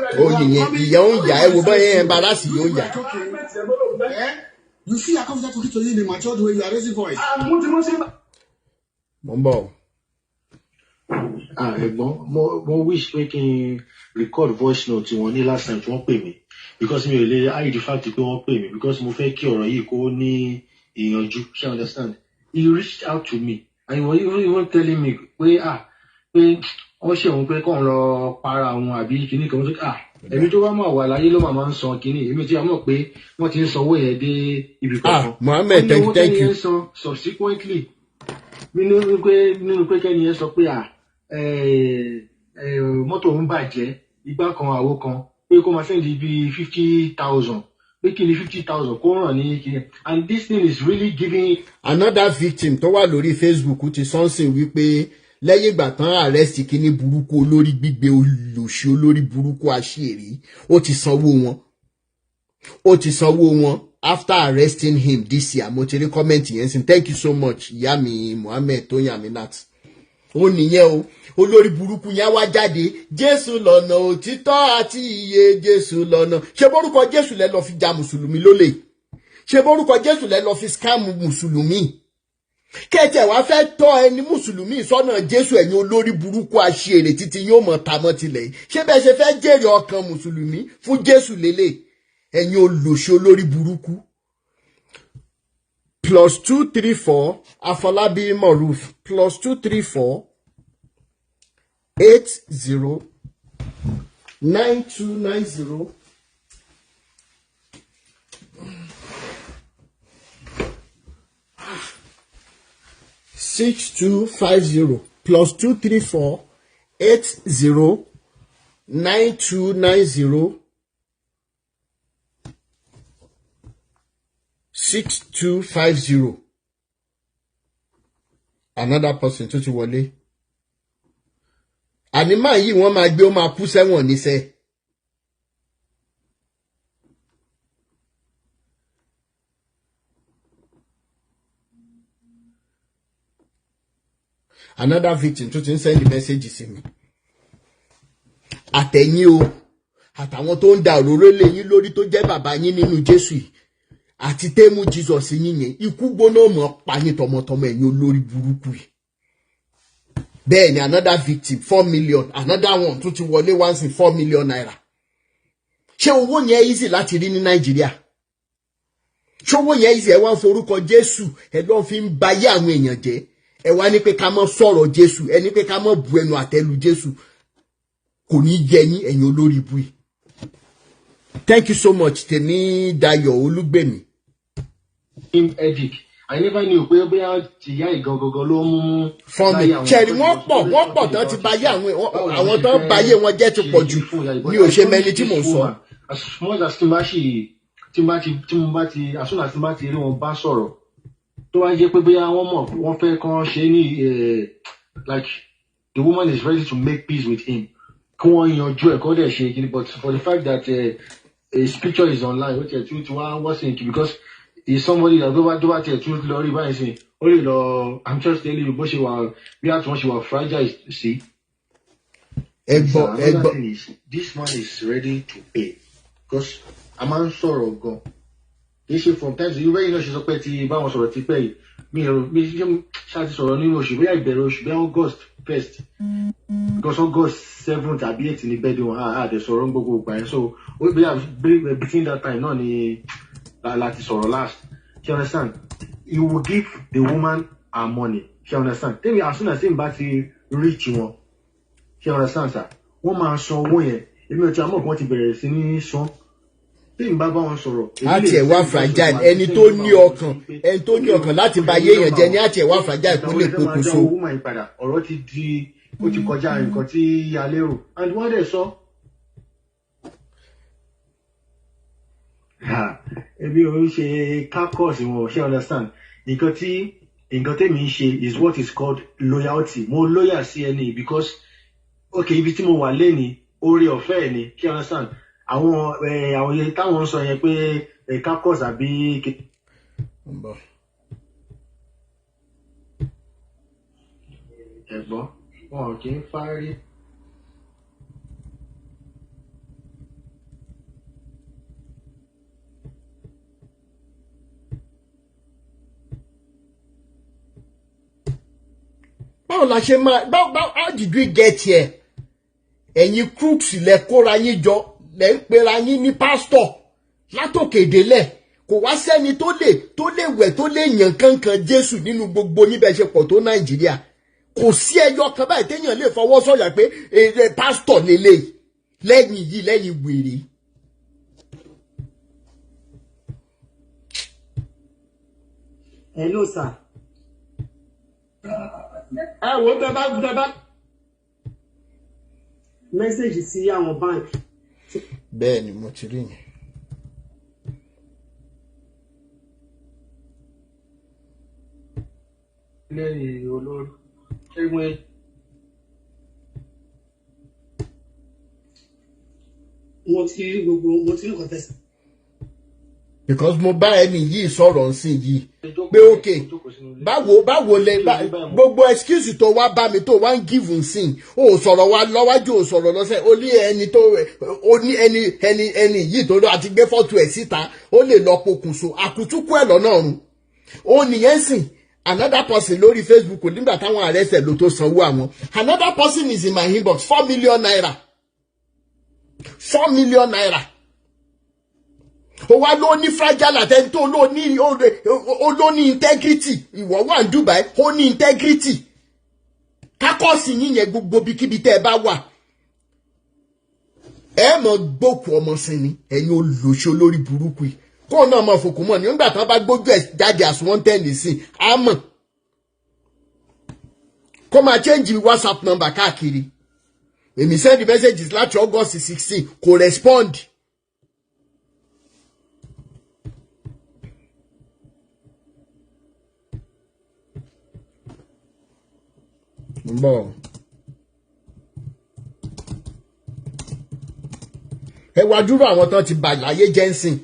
Oh, you see, I come talking to you in a matured way. You are raising voice. Mumbo. Mo wish we can record voice note wọn ní last time tí wọ́n pè mí because mi ò lè hide the fact pé wọ́n pè mí because mo fẹ́ kí ọ̀rọ̀ yìí kó ní ìyànjú. Ṣé understand? He reached out to me and he was even telling me pé pé wọ́n ṣe òun pé kàn lọ para òun àbí kíní kan ẹ̀mí tó bá máa wà láyé ló máa ń san kíní èmi tí a mọ̀ pé wọ́n ti ń sanwó yẹn dé ibi kankan. Mohammed, thank you. Subsequently nínú pé kẹ́ni yẹn sọ pé mọ́tò ń bàjẹ́ igbá kan àwo kan pé kó máa sẹ́ndì bíi 50,000 pé kí ni 50,000 kó ràn ní kíni and this thing is really giving. Another victim tó wà lórí Facebook ti sọ́nsìn wípé lẹ́yìn ìgbà tán arrest kíní burúkú olórí gbígbé olòṣì olórí burúkú àṣírí ó ti sanwó wọn after arresting him this year. Mo ti rí comment yẹn sin. Thank you so much ìyá mi Mohammed Tóyìn Aminat. Ó nìyẹn o olórí burúkú yẹn wá jáde Jésù lọ́nà òtítọ́ àti ìyè Jésù lọ́nà. Ṣé borúkọ Jésù lẹ lọ fi ja mùsùlùmí lólè? Ṣé borúkọ Jésù lẹ lọ fi scam mùsùlùmí? Kẹ́tẹ̀ wá fẹ́ tọ́ ẹni mùsùlùmí sọ́nà Jésù ẹ̀yin olórí burúkú àṣírí títí yóò mọ̀ tamọ́ tilẹ̀. Ṣé bẹ́ẹ̀ ṣe fẹ́ jèrè ọkàn mùsùlùmí fún Jésù lélẹ̀? Ẹ̀yin olòṣì olórí burúkú. +234 Afolabi Moruf +234 80 9290 6250 +234 80 9290 6250. Another person tó ti wọlé. Ànímá yìí wọ́n máa gbé ó máa kú sẹ́wọ̀n níṣẹ́. Another victim tó ti ń send message sí mi. Àtẹ̀yìn o àtàwọn tó ń da òróró lé yín lórí tó jẹ́ bàbá yín nínú Jésù yìí. Àti tẹ́mú Jesus yín yẹn ikú gbóná mọ́ pààyàn tọmọtọmọ ẹ̀yin olórí burúkú yìí. Bẹ́ẹ̀ ni another victim 4 million another one tó ti wọlé once in 4 million naira. Ṣé owó yẹn easy láti rí ní Nàìjíríà? Ṣé owó yẹn easy ẹ wá ń forúkọ Jésù ẹ lọ́n fi ń bayé àwọn èèyàn jẹ́ ẹ wá ní pé ká mọ́ sọ̀rọ̀ Jésù ẹ ní pé ká mọ́ bu ẹnu àtẹ́lu Jésù kò ní yẹ yín ẹ̀yin olórí ibu yìí. Thank you so much Tèmi Dayọ̀ Olúgbèmí. Edic. I never knew pé bóyá tìyá ìgangangan ló mú. Fọ́nmi ṣẹ̀rí wọ́n pọ̀ tán ti bayé àwọn tán bayé wọn jẹ́ ti pọ̀ jù mi ò ṣe mẹ́ni tí mò ń sọ. As much as tí mo bá ti as soon as tí mo bá ti rí wọn bá sọ̀rọ̀ tó wá jẹ́ pé bóyá wọ́n mọ̀ wọ́n fẹ́ kàn ṣe ní like the woman is ready to make peace with him kí wọ́n yanjú ẹ̀ kọ́ dẹ̀ ṣe kí ni but for the fact that his picture is online ó tiẹ̀ tún ti wá wọ́n sí because is somebody that tó bá tiẹ̀ tún lọ rí báyìí sí ó lè lọ I'm just telling you bó ṣe wà bí àtúnwọ̀n ṣe wà fragile sí. This man is ready to pay because a máa ń sọ̀rọ̀ gan kì í ṣe from time to time bẹ́ẹ̀ náà ṣe sọ pé ti báwọn sọ̀rọ̀ ti pẹ́ yìí mi ṣáà ti sọ̀rọ̀ nínú oṣù bóyá ìbẹ̀rẹ̀ oṣù bóyá August 1st because August 7th àbí 8th ní bẹ́ẹ̀dẹ̀ wọn àdẹ̀ sọ̀rọ̀ ń gbogbo ìgbà yẹn so bóyá between that time náà ni láti sọ̀rọ̀ last you understand you will give the woman her money you understand tell me as soon as him bá ti reach wọn you understand sir wọ́n máa san owó yẹn èmi ò tí a mọ̀ kí wọ́n ti bẹ̀rẹ̀ sí ní san tí n bá wọn sọ̀rọ̀. Àti ẹ̀ wá fragile ẹni tó ní ọkàn láti ba ayé èèyàn jẹ́ ní àti ẹ̀ wá fragile kó lè pokùnso. ọ̀rọ̀ ti di ó ti kọjá nǹkan tí a lérò and wọ́n dẹ̀ sọ. Ebi ò ń ṣe carcass wọn ṣe understand nǹkan tèmi ń ṣe is what is called loyalty mo loyal sí ẹni because okay ibi tí mo wà lẹ́ni oore ọ̀fẹ́ ẹ̀ ni ṣe understand àwọn yẹn táwọn ń sọ yẹn pé carcass àbí. ẹ̀gbọ́n wọn kì í fárí. báwo la ṣe máa how did we get here? Ẹ̀yin crooks lẹ kóra yín jọ lẹ ń pera yín ní pastor látòkè délẹ̀ kò wá sẹ́ni tó lè wẹ̀ tó lè yàn kankan Jésù nínú gbogbo níbẹ̀ ṣe pọ̀ tó Nàìjíríà kò sí ẹyọ kan báyìí téèyàn lè fọwọ́ sọ̀yà pé pastor lélẹ̀ lẹ́yìn wèrè. Hello sir. Wo bẹ́ẹ̀ mẹ́sẹ̀gì sí àwọn báńkì. Bẹ́ẹ̀ ni mo ti rí yẹn. lẹ́yìn olórí ẹgbẹ́ mo ti rí nǹkan tẹ̀sán. Because mo bá ẹni yìí sọ̀rọ̀ nsìn yìí pé okay báwo lẹ gbogbo excuse tó wá bá mi tó wá ń give nsìn ó sọ̀rọ̀ wá lọ́wájú ó sọ̀rọ̀ lọ́sẹ̀ ó ní ẹni yìí tó lọ àti gbé fọ́tò ẹ̀ síta ó lè lọ pokùnso àkùtùkù ẹ̀ lọ́nà ọ̀run ó nìyẹn sìn another person lórí Facebook nígbà táwọn arrest ló tó sanwó àwọn another person is in my inbox 4 million naira 4 million naira. Ó wá ló ní fragile àtẹni tó ló ní integrity ìwọ wà ní Dubai ó ní integrity kákọ́ọ̀sì yíyẹn gbogbo bíkíbi tẹ́ ẹ bá wà ẹ mọ̀ gbókù ọmọ sí ni ẹ̀yin olùlọ́ṣọ́ lórí burúkú yìí kó náà mọ̀ fòkù mọ̀ nígbà tí wọ́n bá gbójú ẹ̀ jáde àsùnwọ̀n sí á mọ̀ kó máa change WhatsApp number káàkiri èmi send messages láti August 16 kò respond. Bọ̀ ẹ wá dúró àwọn tán ti bà láyé jẹ́ ń sìn.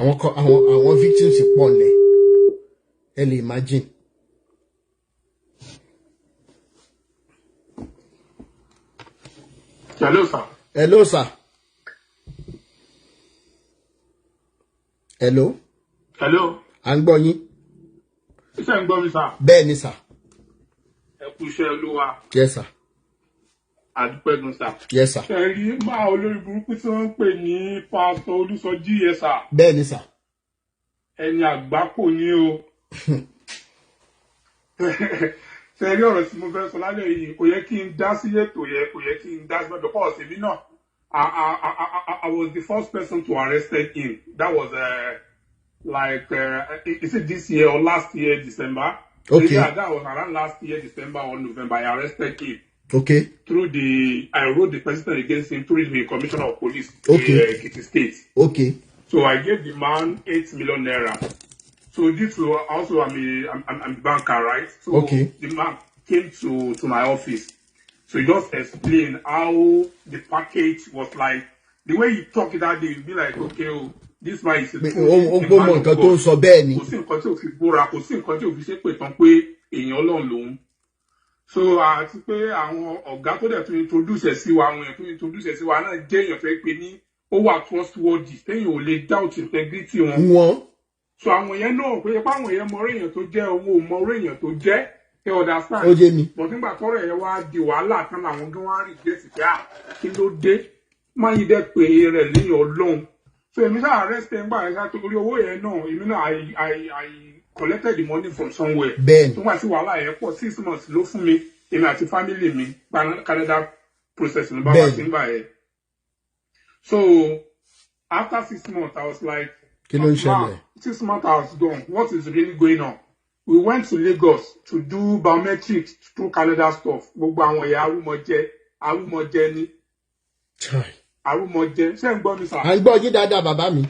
Àwọn victims pọ̀ lẹ̀ ẹ lè imagine. Hello sir. Hello sir. Hello. Hello. À ń gbọ́ yín. Iṣẹ́ ń gbọ́ mi sir. Bẹ́ẹ̀ ni sir. Ẹ kú iṣẹ́ Olúwa. Yes sir. Àdúpẹ́ gan sir. Yes sir. Ṣé rí máa olórí burúkú tí wọ́n ń pè ní Faso Olúsọjí yẹn sir. Bẹ́ẹ̀ ni sir. Ẹni àgbákò ni o. Ṣé rí ọ̀rọ̀ tí mo fẹ́ sọ lálẹ́ yìí kò yẹ kí n dá sí ètò yẹn kò yẹ kí n dá sí ọ̀dọ̀ pọ̀ sí mi náà. I was the first person to arrested him. That was is it this year or last year December? Okay. Yeah, that was around last year December or November. I arrested him. Okay. I wrote the president against him through the commissioner of police. Okay. Ekiti State. Okay. So I gave the man 8 million naira. So this was also I'm a banker, right? So okay. The man came to my office. So he just explained how the package was like. The way he talked that day, you'd be like, okay, oh, this man is a man of God. Kò sí nǹkan tí ò fi búra, kò sí nǹkan tí ò fi ṣépè tán pé èèyàn Ọlọ́run lòun. So àti pé àwọn ọ̀gá tó dẹ̀ tún introduce ẹ̀ sí wa, àwọn èèyàn tó introduce ẹ̀ sí wa náà jẹ́ èèyàn tó yẹ pé ní ó wà trustworthy, téèyàn ò lè doubt integrity wọn. So àwọn èèyàn náà pé àwọn èèyàn mọ orí èèyàn tó jẹ́ owó mọ orí èèyàn tó jẹ́ ẹ understand. Ó jẹ́ mi. But nígbà tọ́rọ̀ ẹ̀ wá di wàhálà tán làwọn gan wá rí gbèsè pé kí ló dé máa yí dẹ́ pé rẹ̀ lẹ́yìn Ọlọ́run. So èmi sáà arrest ẹ̀ ń gbà ẹ̀ sá torí owó yẹn náà èmi náà I collected the money from somewhere. Bẹ́ẹ̀ni. Tó wá sí wàhálà yẹn pọ̀ 6 months ló fún mi èmi àti family mi Canada process ní báwa sí ń gbà ẹ̀. So after 6 months I was like, kí ló ń ṣẹlẹ̀? 6 months I was gone. What is really going on? We went to Lagos to do biometrics through Canada stuff. Gbogbo àwọn ẹ̀yà arúmọjẹ ni. Arúmọjẹ. Ṣé ń gbọ́ mi sir? À ń gbọ́ yín dáadáa bàbá mi.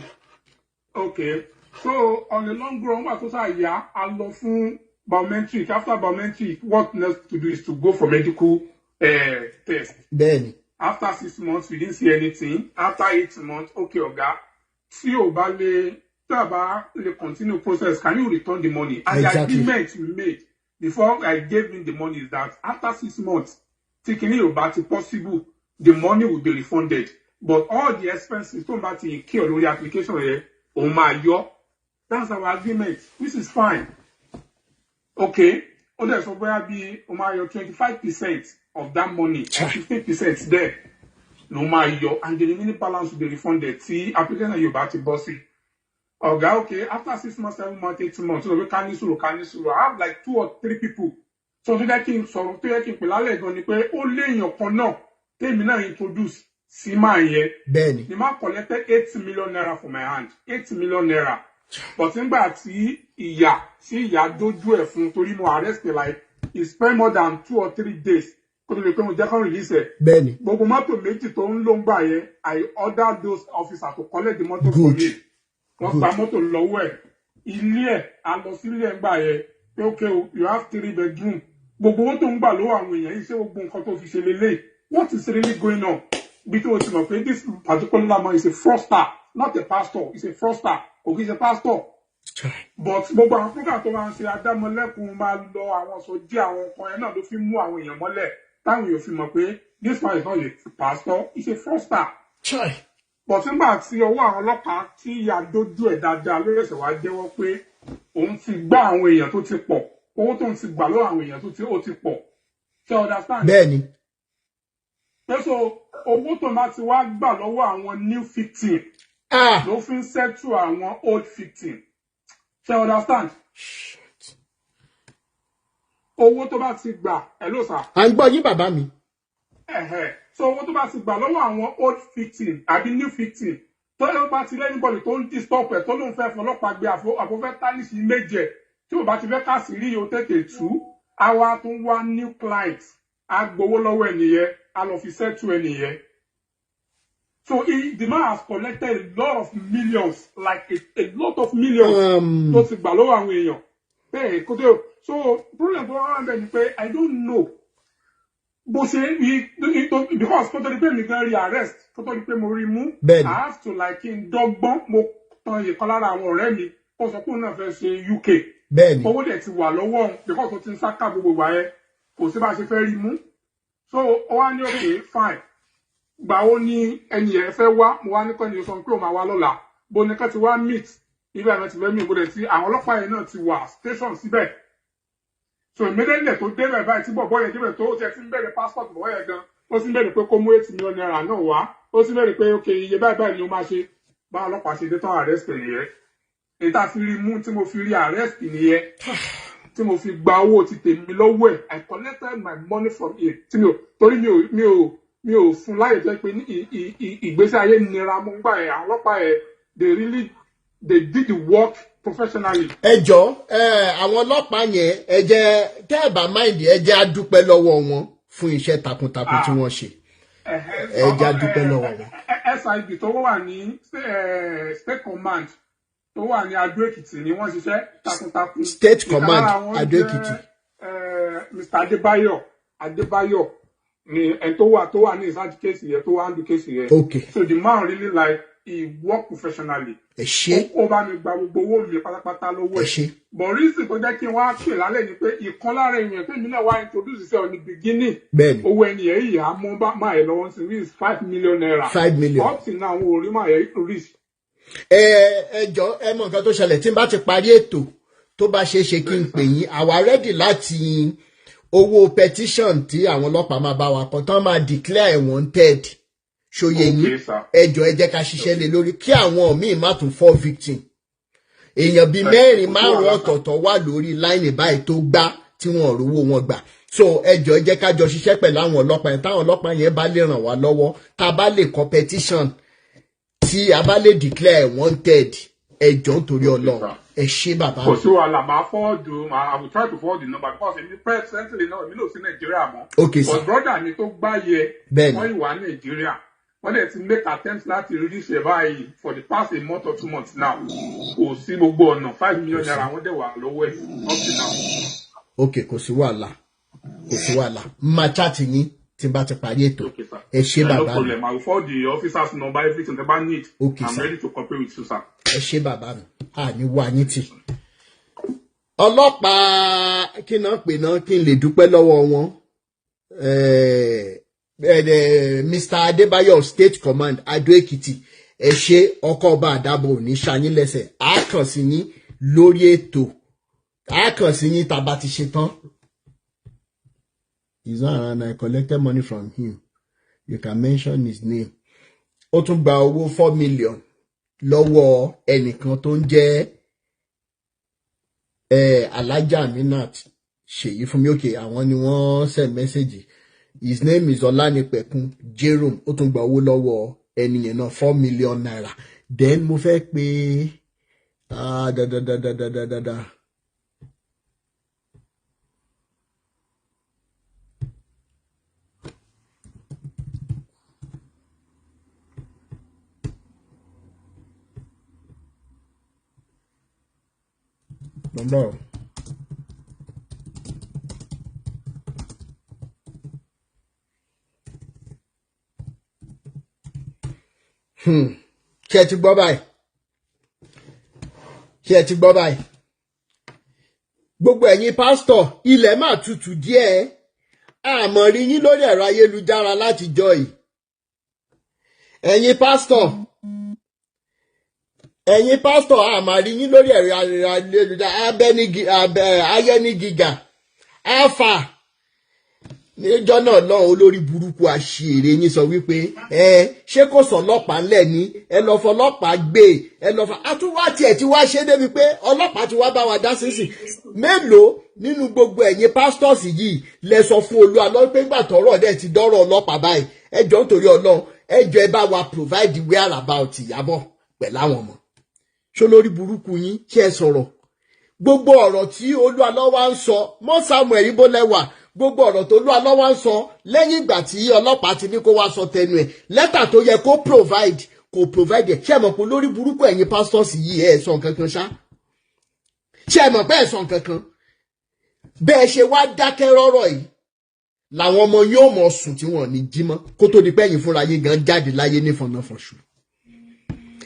Okay. So on the long run, wà tó sáà yá, a lọ fún biometric. After biometric, what next to do is to go for medical test. Bẹ́ẹ̀ni. After 6 months, we didn't see anything. After 8 months, okay, Oga, see Obale, Taba, the continue process. Can you return the money? And Exactly. the agreement we made before I gave him the money is that after 6 months, taking it about it possible, the money will be refunded. But all the expenses, don't matter in key or the application here, oh my yo, that's our agreement. This is fine. Okay. Other so where be oh my yo 25% of that money, 15% there. No my yo, and the remaining balance will be refunded. See, application you about to boss it. Okay, after 6 months, 7 months, 8 months, so we can I have like 2 or 3 people. So to that king, so to that king, only in your corner, tell me now introduce Sima here. Benny. The man collected 8 million naira from my hand. 8 million naira. But in back, see, doju e fun tori mo arrest like he spent more than 2 or 3 days. Because we can release it. Benny. Gbogbo moto meji to n lo ngba yen, I ordered those officers to collect the motor from me. Wọ́n gba mọ́tò lọ́wọ́ ẹ̀. Ilé ẹ̀ a lọ sí ilé ẹ̀ ńgbà yẹn. Pé okay, you have 3 bedroom. Gbogbo owó tó ń gbà lọ́wọ́ àwọn èèyàn yìí ṣé gbogbo nǹkan tó fi ṣe lélẹ̀. What is really going on? Bí tó ti mọ̀ pé this particular man is a fraudster, not a pastor. He's a fraudster. Kò kì í ṣe pastor. But gbogbo àwọn program tó máa ń ṣe adámọ́lẹ́kùn máa lọ àwọn sọ́jí àwọn nǹkan ẹ̀ náà ló fi mú àwọn èèyàn mọ́lẹ̀. Táwọn èèyàn fi mọ̀ pé this man is not a pastor. He's a fraudster. But nígbà tí ọwọ́ àwọn ọlọ́pàá tí ìyá dójú ẹ̀ dáadáa ló rẹ̀sẹ̀ wá jẹ́wọ́ pé òun ti gbá àwọn èèyàn tó ti pọ̀, owó tó ń ti gbà lọ́wọ́ àwọn èèyàn tó ti pọ̀. Ṣé understand? Bẹ́ẹ̀ni. Pé so owó tó máa ti wá gbà lọ́wọ́ àwọn new victim ló fi ń settle àwọn old victim. Ṣé understand? Owó tó bá ti gbà, hello sir. À ń gbọ́ yín bàbá mi. So owó tó bá ti gbà lọ́wọ́ àwọn old victim àbí new victim tó yẹ bá ti anybody tó ń disturb ẹ̀ tó ló ń fẹ́ fọlọ́pàá gbé àfọwọ́fẹ́ tálísì méje tí ò bá ti fẹ́ káàsìrí yóò tètè tú àwa tó ń wá new client á gbowó lọ́wọ́ ẹnìyẹn á lọ fi settle ẹnìyẹn. So the man has collected a lot of millions, like a lot of millions tó ti gbà lọ́wọ́ àwọn èèyàn. Bẹ́ẹ̀ kó tó so problem tó wá wà bẹ́ẹ̀ ni pé I don't know. But say because totally pay me gan arrest, totally pay mo rí mú. I have to like in dọ́gbọ́n mo tan ìkan lára àwọn ọ̀rẹ́ mi ó sọ pé òun náà fẹ́ ṣe UK. Bẹ́ẹ̀ni. Owó dẹ̀ ti wà lọ́wọ́ because ó ti ń sáká gbogbo wa yẹn kò sí bá ṣe fẹ́ rí mú. So ó wá ní okay fine. Gbà ó ní ẹni yẹn fẹ́ wá mo wá ní kọ́ni sọ pé ó máa wá lọ́la. Bó ní ká ti wá meet ibi àná ti fẹ́ meet bó dẹ̀ ti àwọn ọlọ́pàá yẹn náà ti wà station síbẹ̀. So immediately tó débẹ̀ báyìí tí bọ̀bọ̀ yẹn débẹ̀ tó ti ẹ̀ ti ń bẹ̀rẹ̀ passport bọ̀bọ̀ yẹn gan ó sì ń bẹ̀rẹ̀ pé kó mú 8 million naira náà wá ó sì ń bẹ̀rẹ̀ pé ok iye báyìí ni ó máa ṣe bá ọlọ́pàá ṣe dé tán arrest nìyẹn èyí tá a fi rí mú tí mo fi rí arrest nìyẹn tí mo fi gba owó ti tèmi lọ́wọ́ ẹ̀ I collected my money from him tí torí mi ò fún láyè jẹ́ pé ìgbésí ayé nira mo ń gbà ẹ̀ àwọn ọlọ́pàá ẹ̀ they did the work professionally. Ẹ jọ̀ọ́ àwọn ọlọ́pàá yẹn ẹ jẹ́ tẹ́ ẹ bá mind ẹ jẹ́ á dúpẹ́ lọ́wọ́ wọn fún iṣẹ́ takuntakun tí wọ́n ṣe. Ẹ jẹ́ á dúpẹ́ lọ́wọ́ wọn. SIB tó wà ní state command tó wà ní Adó Èkìtì ni wọ́n ṣiṣẹ́ takuntakun. State command Adó Èkìtì. Mr. Adébáyọ̀ ni ẹni tó wà ní ìsájú kéèsì yẹn tó wà ní kéèsì yẹn. Okay. So the man really like he work professionally. Ẹ ṣé. Ó bá mi gba gbogbo owó mi pátápátá lọ́wọ́ ẹ̀. Ẹ ṣé. But reason tó jẹ́ kí n wá pè lálẹ́ ni pé ìkan lára èèyàn tèmi náà wá introduce iṣẹ́ ní beginning. Bẹ́ẹ̀ni. Owó ẹni yẹn yìí á mú máa ẹ̀ lọ́wọ́ sí is 5 million naira. 5 million. Up till now àwọn orí máa yẹ reach. Ẹ jọ̀ọ́ ẹ mọ̀ nǹkan tó ṣẹlẹ̀ tí n bá ti parí ètò tó bá ṣe é ṣe kí n pè yín àwa ready láti owó petition tí àwọn ọlọ́pàá máa bá wa kọ tán máa declare wanted. Ṣòye yín ẹjọ́ ẹ jẹ́ ká ṣiṣẹ́ lé lórí kí àwọn míì má tún fall victim èèyàn bíi 4 5 ọ̀tọ̀ọ̀tọ̀ wà lórí line báyìí tó gbá tí wọ́n rówó wọn gbà so ẹjọ́ ẹ jẹ́ ká jọ ṣiṣẹ́ pẹ̀lú àwọn ọlọ́pàá yẹn táwọn ọlọ́pàá yẹn bá lè ràn wá lọ́wọ́ tá a bá lè kọ petition tí a bá lè declare wanted ẹjọ́ nítorí Ọlọ́run ẹ ṣé bàbá. Kò sí wàhálà máa fọ́ọ̀dù I will try to forward the number because èmi presently náà èmi náà sí Nàìjíríà mọ́. Okay sir. But brother mi tó gbá yẹ wọ́n ìwà Nàìjíríà. Wọ́n dẹ̀ ti make attempts láti release ẹ̀ báyìí for the past a month or 2 months now. Kò sí gbogbo ọ̀nà 5 million naira wọ́n dẹ̀ wà lọ́wọ́ ẹ̀ up to now. Okay kò sí wàhálà máa chat yín tí n bá ti parí ètò ẹ ṣé No bàbá mi. problem. I will forward the officer's number, everything that I need. Okay, I'm sir. ready to cooperate with you, sir. Ẹ ṣé bàbá mi. Ní wá yín tì. Ọlọ́pàá kí náà pè náà kí n lè dúpẹ́ lọ́wọ́ wọn. Mr. Adébáyọ̀ State Command Adó Èkìtì. Ẹ ṣé ọkọ̀ ọba àdàbò ní ṣayín lẹ́sẹ̀. A kàn sí yín lórí ètò. A kàn sí yín tá bá ti ṣe tán. He's not around. I collected money from him. You can mention his name. Ó tún gba owó 4 million lọ́wọ́ ẹnìkan tó ń jẹ́ Alájà Aminat Ṣèyí fún mi. Okay, àwọn ni wọ́n send message. His name is Ọlánipẹ̀kun Jerome. Ó tún gba owó lọ́wọ́ ẹni yẹn náà 4 million naira. Then mo fẹ́ pé Number. Ṣé ẹ ti gbọ́ báyìí? Ṣé ẹ ti gbọ́ báyìí? Gbogbo ẹ̀yin pásítọ̀, ilẹ̀ máa tutù díẹ̀. Àmọ́ rí yín lórí ẹ̀rọ ayélujára látijọ́ yìí. Ẹ̀yin pásítọ̀ àmọ́ rí yín lórí ẹ̀rọ ayélujára. Ayẹ́ni gíga. Alpha. Níjọ́ náà lọ́hùn olórí burúkú àṣìírí yín sọ wípé ṣé kò sọ ọlọ́pàá ńlẹ̀ ní ẹ lọ fọ ọlọ́pàá gbé ẹ lọ fọ àtúwá tiẹ̀ tí wá ṣe débi pé ọlọ́pàá ti wá bá wa dá sísìn. Mélòó nínú gbogbo ẹ̀yin pastors yìí lẹ sọ fún Olúwa lọ pé gbà tọ́rọ̀ dẹ̀ ti dọ́rọ̀ ọlọ́pàá báyìí ẹ jọ̀ọ́ nítorí Ọlọ́run ẹ jọ̀ọ́ ẹ bá wa provide whereabout Ìyábọ̀ pẹ̀lú àwọn ọmọ. Ṣó lórí burúkú yín ṣé ẹ sọ̀rọ̀ gbogbo ọ̀rọ̀ tí Olúwa lọ́wọ́ ń sọ mọ́ Samuel ibo lẹ́wà gbogbo ọ̀rọ̀ tó Olúwa lọ́wọ́ ń sọ lẹ́yìn ìgbà tí ọlọ́pàá ti ní kó wá sọ tẹnu ẹ̀ lẹ́tà tó yẹ kó provide kò provide ẹ̀ ṣé ẹ mọ̀ pé lórí burúkú ẹ̀yin pastors yìí ẹ̀ sọ nǹkan kan ṣá ṣé ẹ mọ̀ pé ẹ̀ sọ nǹkan kan bẹ́ẹ̀ ṣe wá dákẹ́ rọ́rọ̀ yìí làwọn ọmọ yóò mọ̀ sùn tí wọ́n ní jí mọ́ kó tó di pé ẹ̀yin fúnra yín gan jáde láyé ní fọnáfọ̀ṣù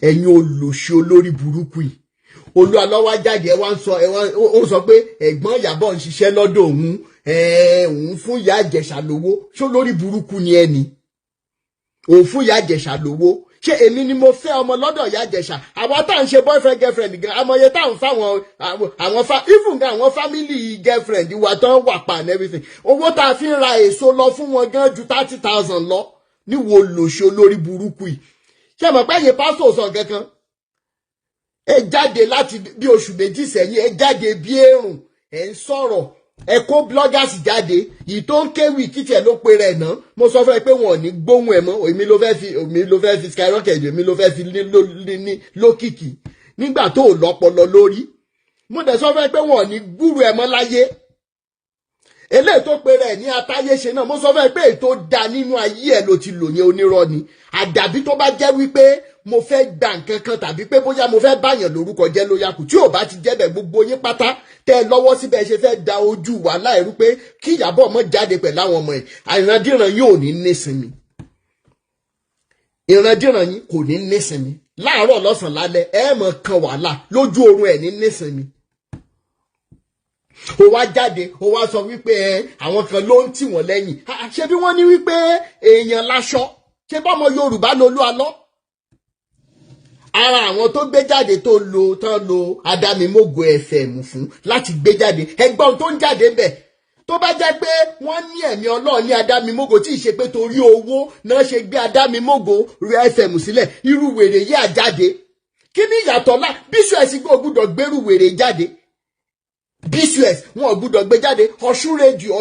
ẹ̀yin olòṣì olórí burúkú yìí Olúwa lọ́wọ́ jáde ẹ wá ń sọ ó sọ pé ẹ̀gbọ́n Ìyábọ̀ ń ṣiṣẹ́ lọ́dọ̀ òun fún ìyá Ìjẹ̀ṣà lówó ṣó lórí burúkú ni ẹni òun fún ìyá Ìjẹ̀ṣà lówó ṣé èmi ni mo fẹ́ ọmọ lọ́dọ̀ ìyá Ìjẹ̀ṣà àwa tá à ń ṣe boyfriend girlfriend gan amọye tá à ń fáwọn even gan àwọn family girlfriend wa tán wà pa and everything owó tá a fi ń ra èso lọ fún wọn gan ju 30,000 lọ níwò lòṣì olórí burúkú yìí ṣé mọ̀ pé ẹ̀yin pásítọ̀ sọ kankan ẹ jáde láti bí oṣù méjì sẹ́yìn ẹ jáde bí èrùn ẹ ń sọ̀rọ̀ ẹ kó bloggers jáde yìí tó ń kéwì kìtì ẹ ló pe rẹ̀ náà mo sọ fún ẹ pé wọn ò ní gbóhùn ẹ mọ́ èmi ló fẹ́ fi skyrocket èmi ló fẹ́ fi ní lókìkí nígbà tó ò lọ́pọlọ lórí mo dẹ̀ sọ fún ẹ pé wọn ò ní gbúrú ẹ mọ́ láyé eléyìí tó pe rẹ̀ ní atáyéṣe náà mo sọ fún ẹ pé èyí tó da nínú ayé ẹ ló ti lò yẹn onírọ́ ni àdàbí tó bá jẹ́ wípé mo fẹ́ gba nǹkan kan tàbí pé bóyá mo fẹ́ báyàn lórúkọ jẹ́ lóyà kù tí ò bá ti jẹ́ bẹ̀ gbogbo yín pátá tẹ́ ẹ lọ́wọ́ síbẹ̀ ṣe fẹ́ da ojú wa láìrú pé kí Ìyábọ̀ mọ́ jáde pẹ̀lú àwọn ọmọ ẹ̀ ìrandíran yín ò ní nísinmi ìrandíran yín kò ní nísinmi láàárọ̀ lọ́sàn-án lálẹ́ ẹ mọ̀ kan wàhálà lójú oorun ẹ̀ ní nísinmi ó wá jáde ó wá sọ wípé àwọn kan ló ń tì wọ́n lẹ́yìn ṣé bí wọ́n ní wípé èèyàn láṣọ ṣé bọ́mọ Yorùbá lolú alọ́ ara àwọn tó gbé jáde tán lo Adámimógo FM fún láti gbé jáde ẹgbọ́n tó ń jáde bẹ̀ tó bá jẹ́ pé wọ́n ní ẹ̀mí Ọlọ́run ní Adámimógo tí ì ṣe pé torí owó náà ṣe gbé Adámimógo FM sílẹ̀ irú wèrè yìí àjáde kí ni ìyàtọ̀ lá bíṣọ̀ẹ̀sì gbọ́ gbúdọ̀ gbérù wèrè jáde bcs wọn ò gbúdọ̀ gbé jáde Ọ̀ṣun rédíò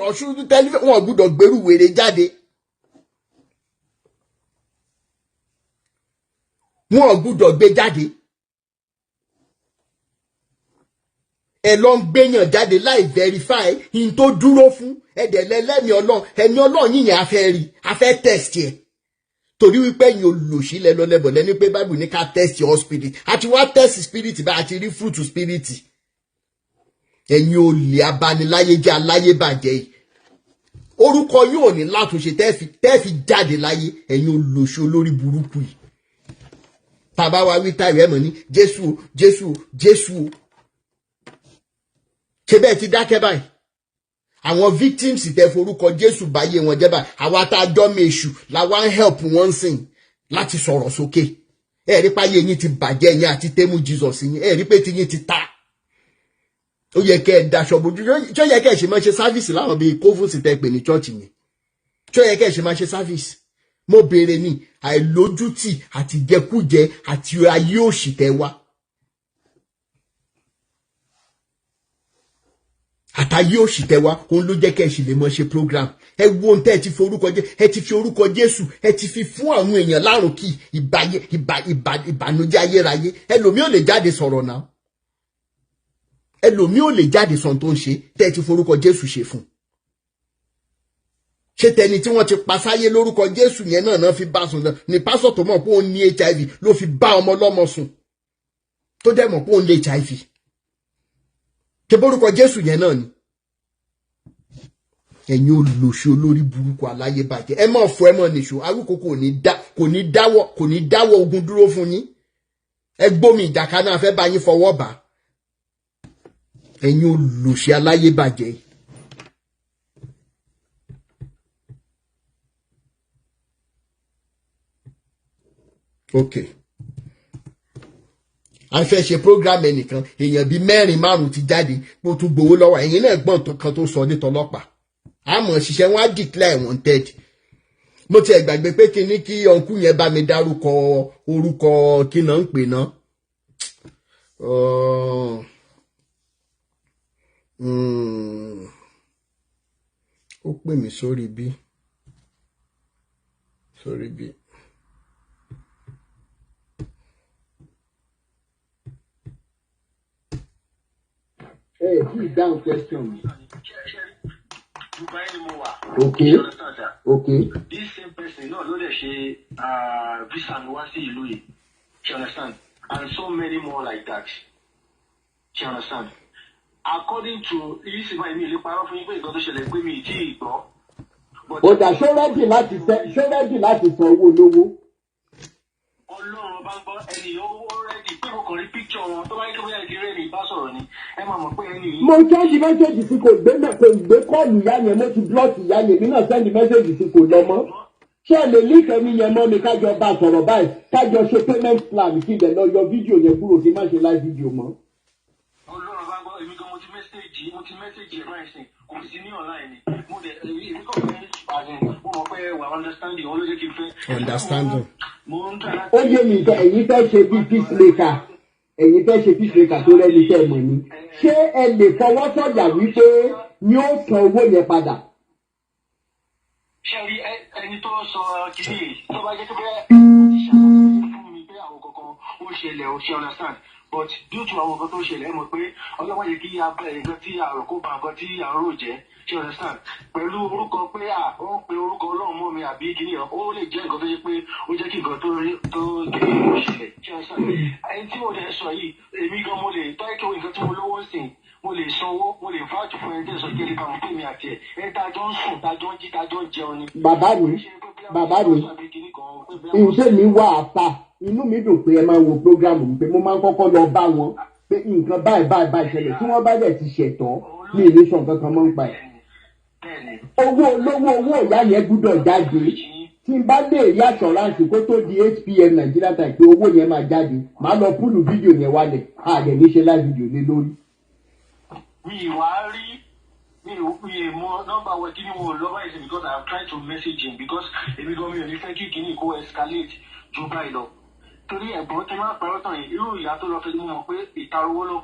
Ọ̀ṣun tẹlifíṣàn wọn ò gbúdọ̀ gbérù wèrè jáde wọn ò gbúdọ̀ gbé jáde ẹ lọ ń gbéyàn jáde láì verify in tó dúró fún ẹ̀dẹ̀lẹ́lẹ́mí Ọlọ́run ẹ̀mí Ọlọ́run yìnyín afẹ́ rí afẹ́ test ẹ̀ torí wípé ẹ̀yin olùsí lẹ́lọ́lẹ́bọ̀ lẹ́ni pé Bible ní ká test your spirit àti wá test spirit bá àti rí fruit spirit ẹ̀yin olè abániláyé jẹ́ aláyébàjẹ́ yìí orúkọ yín ò ní látúnṣe tẹ́ fi jáde láyé ẹ̀yin olóṣù olórí burúkú yìí. Bàbá wa wí táyọ̀ ẹ̀ mọ̀ ní Jésù Jésù Jésù. Ṣé bẹ́ẹ̀ ti dákẹ́ báyìí? Àwọn victims tẹ́ forúkọ Jésù báyé wọn jẹ́ báyìí. Àwa tá a jọ́ mi èṣù làwa ń help wọn sìn láti sọ̀rọ̀ sókè. Ẹ rí páyé yín ti bàjẹ́ yín àti tẹ́mú Jesus yín. Ẹ rí pé tí yín ti ta. Ó yẹ kẹ́ ẹ daṣọ bojú. Ṣó yẹ kẹ́ ẹ ṣe máa ṣe sáfíìsì láwọn bíi kófùsì tẹ́ pè ní chọ́ọ̀chì mi. Ṣó yẹ kẹ́ ẹ ṣe máa ṣe sáfíìsì. Mo béèrè ní àìlójútì àti jẹkújẹ àti ayé òṣì tẹ́ wá. Àtàyé òṣì tẹ́ wá òun ló jẹ́ kẹ́ ẹ ṣì lè mọ ṣe program. Ẹ wo ohun tẹ́ ẹ ti fi orúkọ jẹ́ ẹ ti fi orúkọ Jésù ẹ ti fi fún àwọn èèyàn lárùn kí ìbànújẹ́ ayérayé. Ẹlòmíì ò lè jáde sọ̀rọ̀ náà. Ẹlòmíì ò lè jáde sọ̀n tó ń ṣe tẹ́ ẹ ti forúkọ Jésù ṣe fún. Ṣé tẹni tí wọ́n ti pa sáyé lórúkọ Jésù yẹn náà fi bá sùn ní pásọ̀ tó mọ̀ pé òun ní HIV ló fi bá ọmọ ọlọ́mọ sùn tó dẹ̀ mọ̀ pé òun lè HIV. Ṣé bórúkọ Jésù yẹn náà ni? Ẹ̀yin olóṣù olórí burúkú aláyébàjẹ́ ẹ mọ̀ fọ́ ẹ mọ̀ nìṣó arúgbó kò ní dáwọ́ ogun dúró fún yín. Ẹ gbómi ìjàkà náà fẹ́ bá yín fọwọ́ bá. Ẹ̀yin olóṣù aláyébàjẹ́. Okay. A fẹ́ ṣe program ẹnìkan èèyàn bíi 4-5 ti jáde pé ó tún gbowó lọ́wọ́ ẹ̀yin náà gbọ́n kan tó sọ nítọlọ́pàá. Àmọ́ ṣiṣẹ́ wọn á declare wanted. Mo ti ẹ̀ gbàgbé pé kí ní kí ọ̀nkú yẹn bá mi dárúkọ orúkọ kí náà ń pè náà. Ó pè mí sórí bí. Hey, please down question. Okay. This same person, no, they say visa and what's the Louis. You understand? And so many more like that. You understand? According to this, my me, the power of me, go to share with me, bro. But I show ready láti sọ owó lówó. Ọlọ́run bá ń gbọ́ ẹni already pé mo kàn rí picture wọn tó bá yẹ kí wọ́n yẹ kí rẹ́ẹ̀nì bá sọ̀rọ̀ ni ẹ máa mọ̀ pé ẹni yìí. Mo sẹ́ndì mẹ́sẹ̀gì sí kò gbé kọ́ọ̀lù ìyá yẹn mo ti blọ́ọ̀kì ìyá yẹn mi náà sẹ́ndì mẹ́sẹ̀gì sí kò lọ mọ́. Ṣé ẹ lè líkẹ́ mi yẹn mọ́ mi kájọ bá sọ̀rọ̀ báyìí kájọ ṣe payment plan kí ibẹ̀ lọ yọ fídíò yẹn kúrò kí má ṣe live fídíò mọ́. Ọlọ́run bá ń gbọ́ èmi gan mo ti mẹ́sẹ̀gì ẹ̀ báyìí sìn kò sí ní online ni mo dẹ̀ èmi kàn fẹ́ mo mọ̀ pé wà understanding wọn ló jẹ́ kí n fẹ́. Understanding. Ó yé mi tẹ ẹ̀yin fẹ́ ṣe bí peacemaker tó rẹ́ni tẹ́ mọ̀ ní. Ṣé ẹ lè fọwọ́ sọ̀yà wípé ni ó san owó yẹn padà? Ṣé rí ẹni tó sọ kìíní tó bá jẹ́ pé bẹ́ẹ̀ ó ti ṣàlàyé fún mi pé àwọn kankan ó ṣẹlẹ̀ ó ṣe understand but due to àwọn nǹkan tó ṣẹlẹ̀ ẹ mọ̀ pé ọlọ́wọ́ yẹ kí nǹkan tí àrò kó ba nǹkan tí àrò jẹ́ ṣe understand pẹ̀lú orúkọ pé ó ń pe orúkọ ọlọ́run mọ́ mi àbí kìíní ó lè jẹ́ nǹkan tó yẹ pé ó jẹ́ kí nǹkan tó kìíní ó ṣẹlẹ̀ ṣe understand ẹni tí mo dẹ̀ sọ yìí èmi gan mo lè tọ́ ìkéwò nǹkan tí mo lówó ń sìn mo lè sanwó mo lè fáàtì fún ẹni tí ń sọ kí ẹni bá wọn pè mí àti ẹ tájọ ń sùn tájọ ń jí tájọ ń jẹun ni. Bàbá mi ìṣe mi wà àfà inú mi dùn pé ẹ máa wo program mi pé mo máa ń kọ́kọ́ lọ bá wọn pé nǹkan báyìí ṣẹlẹ̀ tí wọ́n bá dẹ̀ ti ṣẹ̀tọ́ ní ilé sàn kankan mọ́ ń pa ẹ̀. owó ìyá yẹn gbúdọ̀ jáde tí n bá lè rí assurance kó tó di 8 PM Nigeria time pé owó yẹn máa jáde màá lọ púlù fídíò yẹn wálẹ̀ àdẹ̀ ní ṣe live video lé lórí. mi mọ nọ́mbà wẹ kí ni mo lọ́wọ́ ẹ̀sìn because I have tried to message him because èmi gan mi ò ní fẹ́ kí kìíní kó escalate ju báyìí lọ. torí ẹ̀gbọ́n kí n má parọ́ tán yìí irú ìyá tó lọ fẹ́ mo mọ̀ pé ìta owó ló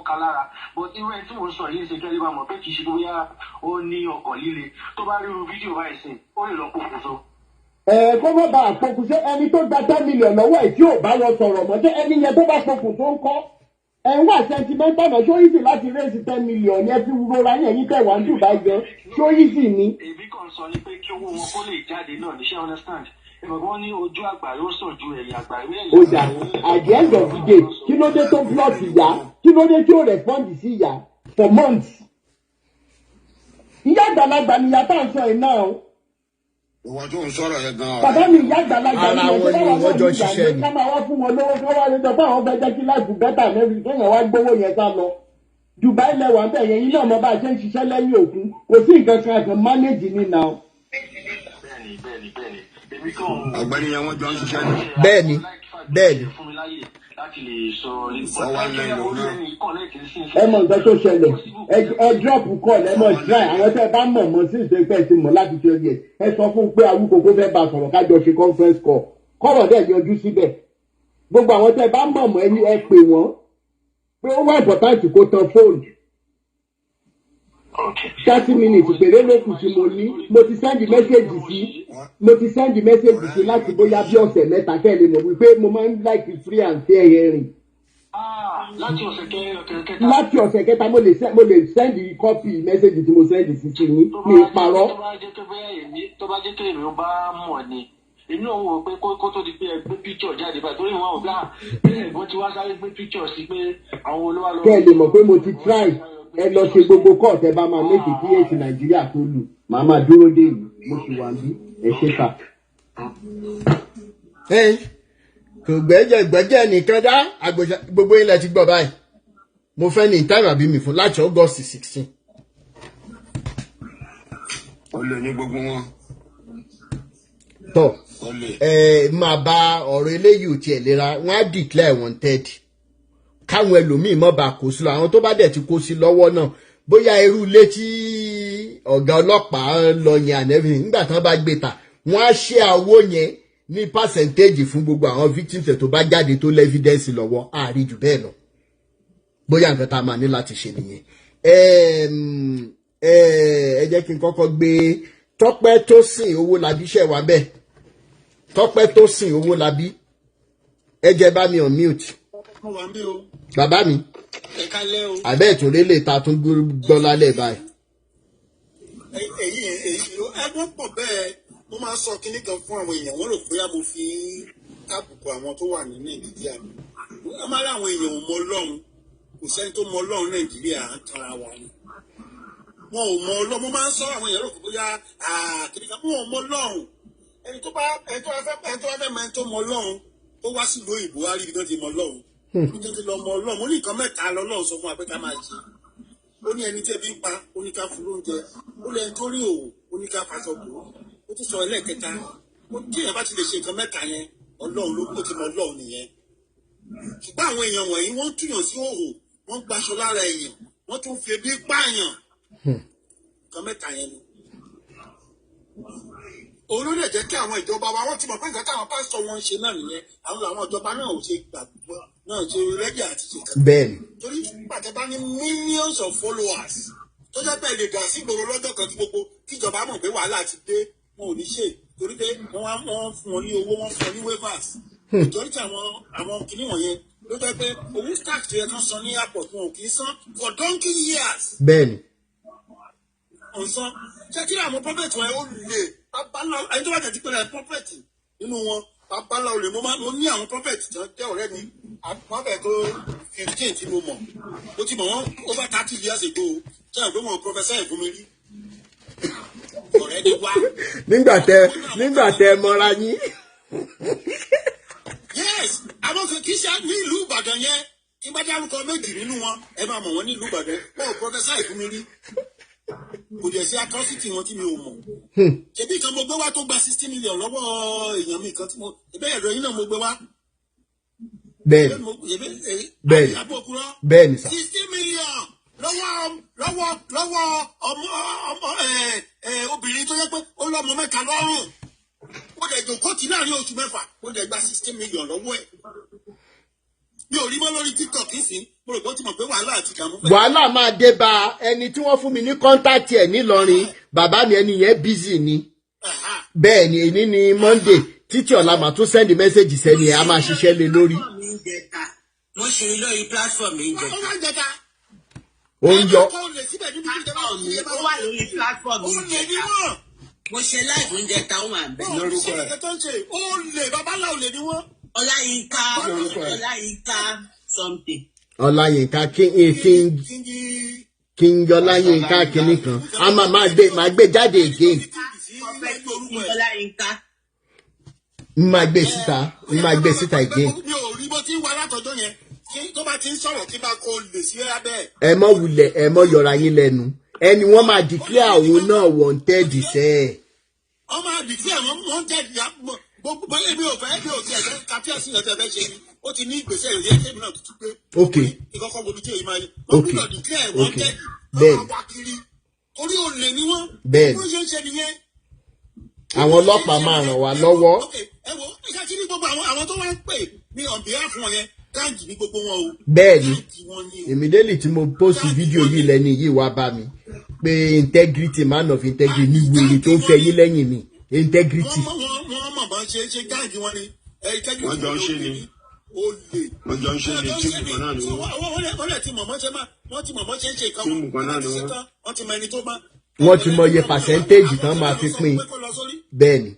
ka lára but irú ẹni tí mo sọ yìí ṣe kẹ́lẹ́ bá mọ̀ pé kì í ṣe bóyá ó ní ọkàn líle tó bá rí irú fídíò báyìí sìn ó lè lọ pokùnso. Kó má bàa pokùnso ẹni tó gba 10 million lọ́wọ́ ẹ̀ tí ò bá lọ sọ̀rọ̀ mọ́ jẹ́ ẹni yẹn tó bá pokùnso ń kọ́ wà sentimental náà ṣó easy láti raise 10 million yẹn fi rora yẹn yín tẹ̀wá ń Dubai gan ṣó easy ni. èmi kàn sọ ni pé kí owó wọn kó lè jáde náà ní ṣe understand wọ́n ní ojú àgbà yóò sàn ju ẹ̀yìn àgbà ìwé ẹ̀yìn. ó dà at the end of the day kí ló dé tó block ìyá kí ló dé tí ó respond sí ìyá for months. ìyá àgbàlagbà ni ìyá tá à ń sọ yìí náà. Ìwọ tó ń sọ̀rọ̀ yẹn gan-an. Bàbá mi ìyá àgbàlagbà ni ara wọn ni wọ́n jọ ṣiṣẹ́ ni. ká máa wá fún wọn lówó ká wá lójọ fún àwọn fẹ́ jẹ́ kí láìpù bẹ́tà lẹ́rìí kéèyàn wá gbówó yẹn sá lọ. Dubai lẹ́wà ń bẹ̀ yẹn yín náà mọ bá a ṣe ń ṣiṣẹ́ lẹ́yìn òkun kò sí nǹkan kan àgbẹ̀ mánéjì ní nà. Ọ̀gbẹ́ni yẹn wọ́n jọ ń ṣiṣẹ́ ni. Bẹ́ẹ̀ni láti lè sọ ẹ mọ nǹkan tó ṣẹlẹ̀ ẹ drop call ẹ mọ try àwọn tẹ́ ẹ bá mọ̀ mọ́ sí ìṣẹ́fẹ́ ti mọ̀ láti fi ọyẹ ẹ sọ fún un pé Awúkòkó fẹ́ bá a sọ̀rọ̀ kájọ ṣe conference call kọ́rọ̀ dẹ̀ yọjú síbẹ̀ gbogbo àwọn tẹ́ ẹ bá mọ̀ mọ́ ẹni ẹ pè wọ́n pé ó wà important kó tan fóònù 30 minutes péré ló kù tí mo ní mo ti send message sí láti bóyá bí ọ̀sẹ̀ mẹ́ta kẹ́lẹ́ mọ̀ wípé mo máa ń like free and fair hearing. láti ọ̀sẹ̀ kẹta mo lè send copy message tí mo send sí sí ní ìparọ́. tó bá jẹ́ pé èmi ò bá mọ̀ ni èmi ò wò pé kó tó di pé ẹ gbé picture jáde báyìí torí wọn ò gbà wọ́n ti wá sáré gbé picture sí pé àwọn olówó lọ. kẹ́ ẹ lè mọ̀ pé mo ti try ẹ lọ ṣe gbogbo court ẹ bá máa méjì kí èsì Nàìjíríà tó lù màá máa dúró dé ìlú mo sì wà ní ẹ ṣe kà. kò gbẹ́jẹ̀ nìkan dá gbogbo ilẹ̀ ti gbọ́ báyìí mo fẹ́ ní time àbí mi fún láti August 16. Ó lè ní gbogbo wọn. tọ́ máa bá ọ̀rọ̀ eléyìí ò tiẹ̀ lera wọ́n á declare wanted káwọn ẹlòmíì mọ́ bá kó sí lọ àwọn tó bá dẹ̀ ti kó sí lọ́wọ́ náà bóyá irú ilé tí ọ̀gá ọlọ́pàá lọ yẹn ànẹ́bí nígbà tán bá gbé ta wọ́n á ṣe àwo yẹn ní percentage fún gbogbo àwọn victims tó bá jáde tó lẹ́fídẹ́ǹsì lọ́wọ́ àárí jù bẹ́ẹ̀ lọ bóyá nǹkan tá a máa ní láti ṣe nìyẹn. ẹ jẹ́ kí n kọ́kọ́ gbé Tọ́pẹ́ Tósìn Owólabí ṣẹ̀ wá bẹ́ẹ̀ Tọ́pẹ́ Tósìn Owólabí ẹ jẹ́ bá mi on mute. Bàbá mi àbẹ́ ìtúnlé lè ta tún gbọ́ lálẹ́ báyìí. Ẹgbọ́n pọ̀ bẹ́ẹ̀ mo máa sọ kinní kan fún àwọn èèyàn wọ́n rò pé mo fi kábùkù àwọn tó wà ní Nàìjíríà wọ́n máa rí àwọn èèyàn ò mọ Ọlọ́run kò sẹ́ni tó mọ Ọlọ́run Nàìjíríà ń tanra wa ni wọn ò mọ Ọlọ́run mo máa ń sọ àwọn èèyàn rò pé bóyá kinní kan wọn ò mọ Ọlọ́run ẹni tó wá fẹ́ mọ ẹni tó mọ Ọlọ́run tó wá sí ìlú òyìnbó wá rí ibi tó ti mọ Ọlọ́run nítorí lọ mọ Ọlọ́run mo ní nǹkan mẹ́ta lọ́lọ́run sọ fún wa pé ká máa ṣe ó ní ẹni tí ebi ń pa ó ní ká fún lóúnjẹ ó lẹ́ni tó rí òwò ó ní ká faṣọ bò ó tún sọ ẹlẹ́ẹ̀kẹta ó tí èèyàn bá ti lè ṣe nǹkan mẹ́ta yẹn Ọlọ́run ló kó ti mọ Ọlọ́run nìyẹn ṣùgbọ́n àwọn èèyàn wọ̀nyí wọ́n túyàn sí òhò wọ́n gbaṣọ lára èèyàn wọ́n tún fi ebi pààyàn nǹkan mẹ́ta yẹn ni òun ló lè jẹ́ kí àwọn ìjọba wa wọ́n ti mọ̀ pé nǹkan táwọn pásítọ̀ wọn ń ṣe náà nìyẹn àwọn ìjọba náà ò ṣe gbàgbọ́ náà ṣe rẹ́dí àti ṣe kàkà. Bẹ́ẹ̀ni. torí pàtẹ́bá ní millions of followers tó jẹ́ pé lè dà sí ìgboro lọ́jọ́ kan tí gbogbo tíjọba mọ̀ pé wàhálà ti dé wọn ò ní ṣe torí pé wọ́n fún wọn ní owó wọ́n fún wọn ní waivers. ìjọ́rí tí àwọn kìnnì wọ̀nyẹn ló jẹ́ pé owó tax tó yẹ kán san ní airport wọn ò kì í san for donkey years. Bẹ́ẹ̀ni. ọ̀sán ṣé kí àwọn prophet wọn ó lè ẹni tó bá tẹ̀sí pé ẹ̀ prophet nínú wọn babalá olè mo ní àwọn prophet tí wọ́n jẹ́ ọ̀rẹ́ mi prophet tó 15 tí mo mọ̀ mo ti mọ̀ wọ́n over 30 years ago tí àwọn ìgbéwọ̀n professor ẹ̀ fún mi rí ọ̀rẹ́ ni wá. nígbà tẹ mọ́ra yín. yes àwọn kan kì í ṣe ní ìlú Ìbàdàn yẹn tí bá dárúkọ méjì nínú wọn ẹ máa mọ̀ wọ́n ní ìlú Ìbàdàn wọ́n professor ẹ̀ fún mi rí kò dẹ̀ sí atrocity wọn tí mi ò mọ̀. ṣebí kan mo gbé wá tó gba 60 million lọ́wọ́ èèyàn mi kan tí mo ẹgbẹ́ ẹ̀rọ yín náà mo gbé wá. bẹ́ẹ̀ni bẹ́ẹ̀ni sà. 60 million lọ́wọ́ ọmọ obìnrin tó yẹ pé ó lọ́mọ mẹ́ta lọ́rùn ó dẹ̀ jòkó tì láàrin oṣù mẹ́fà ó dẹ̀ gba 60 million lọ́wọ́ ẹ̀. mi ò rí mọ́ lórí TikTok nísìn mo rò pé ó ti mọ̀ pé wàhálà àti ìdààmú. wàhálà máa dé bá ẹni tí wọ́n fún mi ní kọ́ńtàkì ẹ̀ nílọrin bàbá mi ẹni yẹn bízì ni bẹ́ẹ̀ ni èyí ni Monday títí ọ̀la màá tún sẹ́ndì mẹ́sẹ̀gì sẹ́ni ẹ̀ á máa ṣiṣẹ́ lé lórí. wọ́n ṣe lórí platform yìí jẹta. ó ń yọ. ó wà lórí platform yìí jẹta. mo ṣe láìpẹ́ oúnjẹ táwọn máa bẹ̀ lórúkọ ẹ̀. ó lè babaláwo lè ní wọ́n. Ọláyínká something. Ọláyínká King kí n yọ láyé nǹkan kínní kan a máa gbé jáde again. máa gbé síta again. mi ò rí bó ti ń wá látọjọ́ yẹn tó bá ti ń sọ̀rọ̀ kí bá kó lè sí abẹ́. ẹ mọ wulẹ̀ ẹ mọ yọra yín lẹ́nu ẹni wọ́n máa declare àwọn náà wanted sẹ́. wọ́n máa declare àwọn wanted gbogbo báyìí mi ò fẹ́ bí òkè ẹ̀jẹ̀ kàtíyèsí ẹ̀jẹ̀ fẹ́ ṣe ni ó ti ní ìgbésẹ̀ ìròyìn ẹ̀jẹ̀ mi náà tuntun pé. ok ìkọ́kọ́ gbòbí tí èyí máa yẹ wọ́n gbọ́dọ̀ declare wanted bẹ́ẹ̀ wá kiri torí olè ni wọ́n. bẹ́ẹ̀ wọ́n ṣe ń ṣe nìyẹn. àwọn ọlọ́pàá máa ràn wá lọ́wọ́. ẹ wo ìṣe àti ní gbogbo àwọn tó wá ń pè ní on behalf wọn yẹn gáàjì ní gbogbo wọn o. bẹ́ẹ̀ni immediately tí mo post fídíò yìí lẹ́ni yìí wá bá mi pé integrity man of integrity ní wèrè tó ń fẹ́ yín lẹ́yìn mi integrity. wọ́n mọ̀ bá ṣe gáàjì wọn ni wọ́n jọ ń ṣe ni wọ́n jọ ń ṣe ni tíìmù kan náà ni wọ́n. wọ́n lè ti mọ̀mọ́ ṣe máa wọ́n ti mọ̀mọ́ ṣe ń ṣe ìkàwọ́ tíìmù kan náà ni wọ́n. wọ́n ti mọ ẹni tó bá. wọ́n ti mọ iye percentage tán máa fi pín bẹ́ẹ̀ni.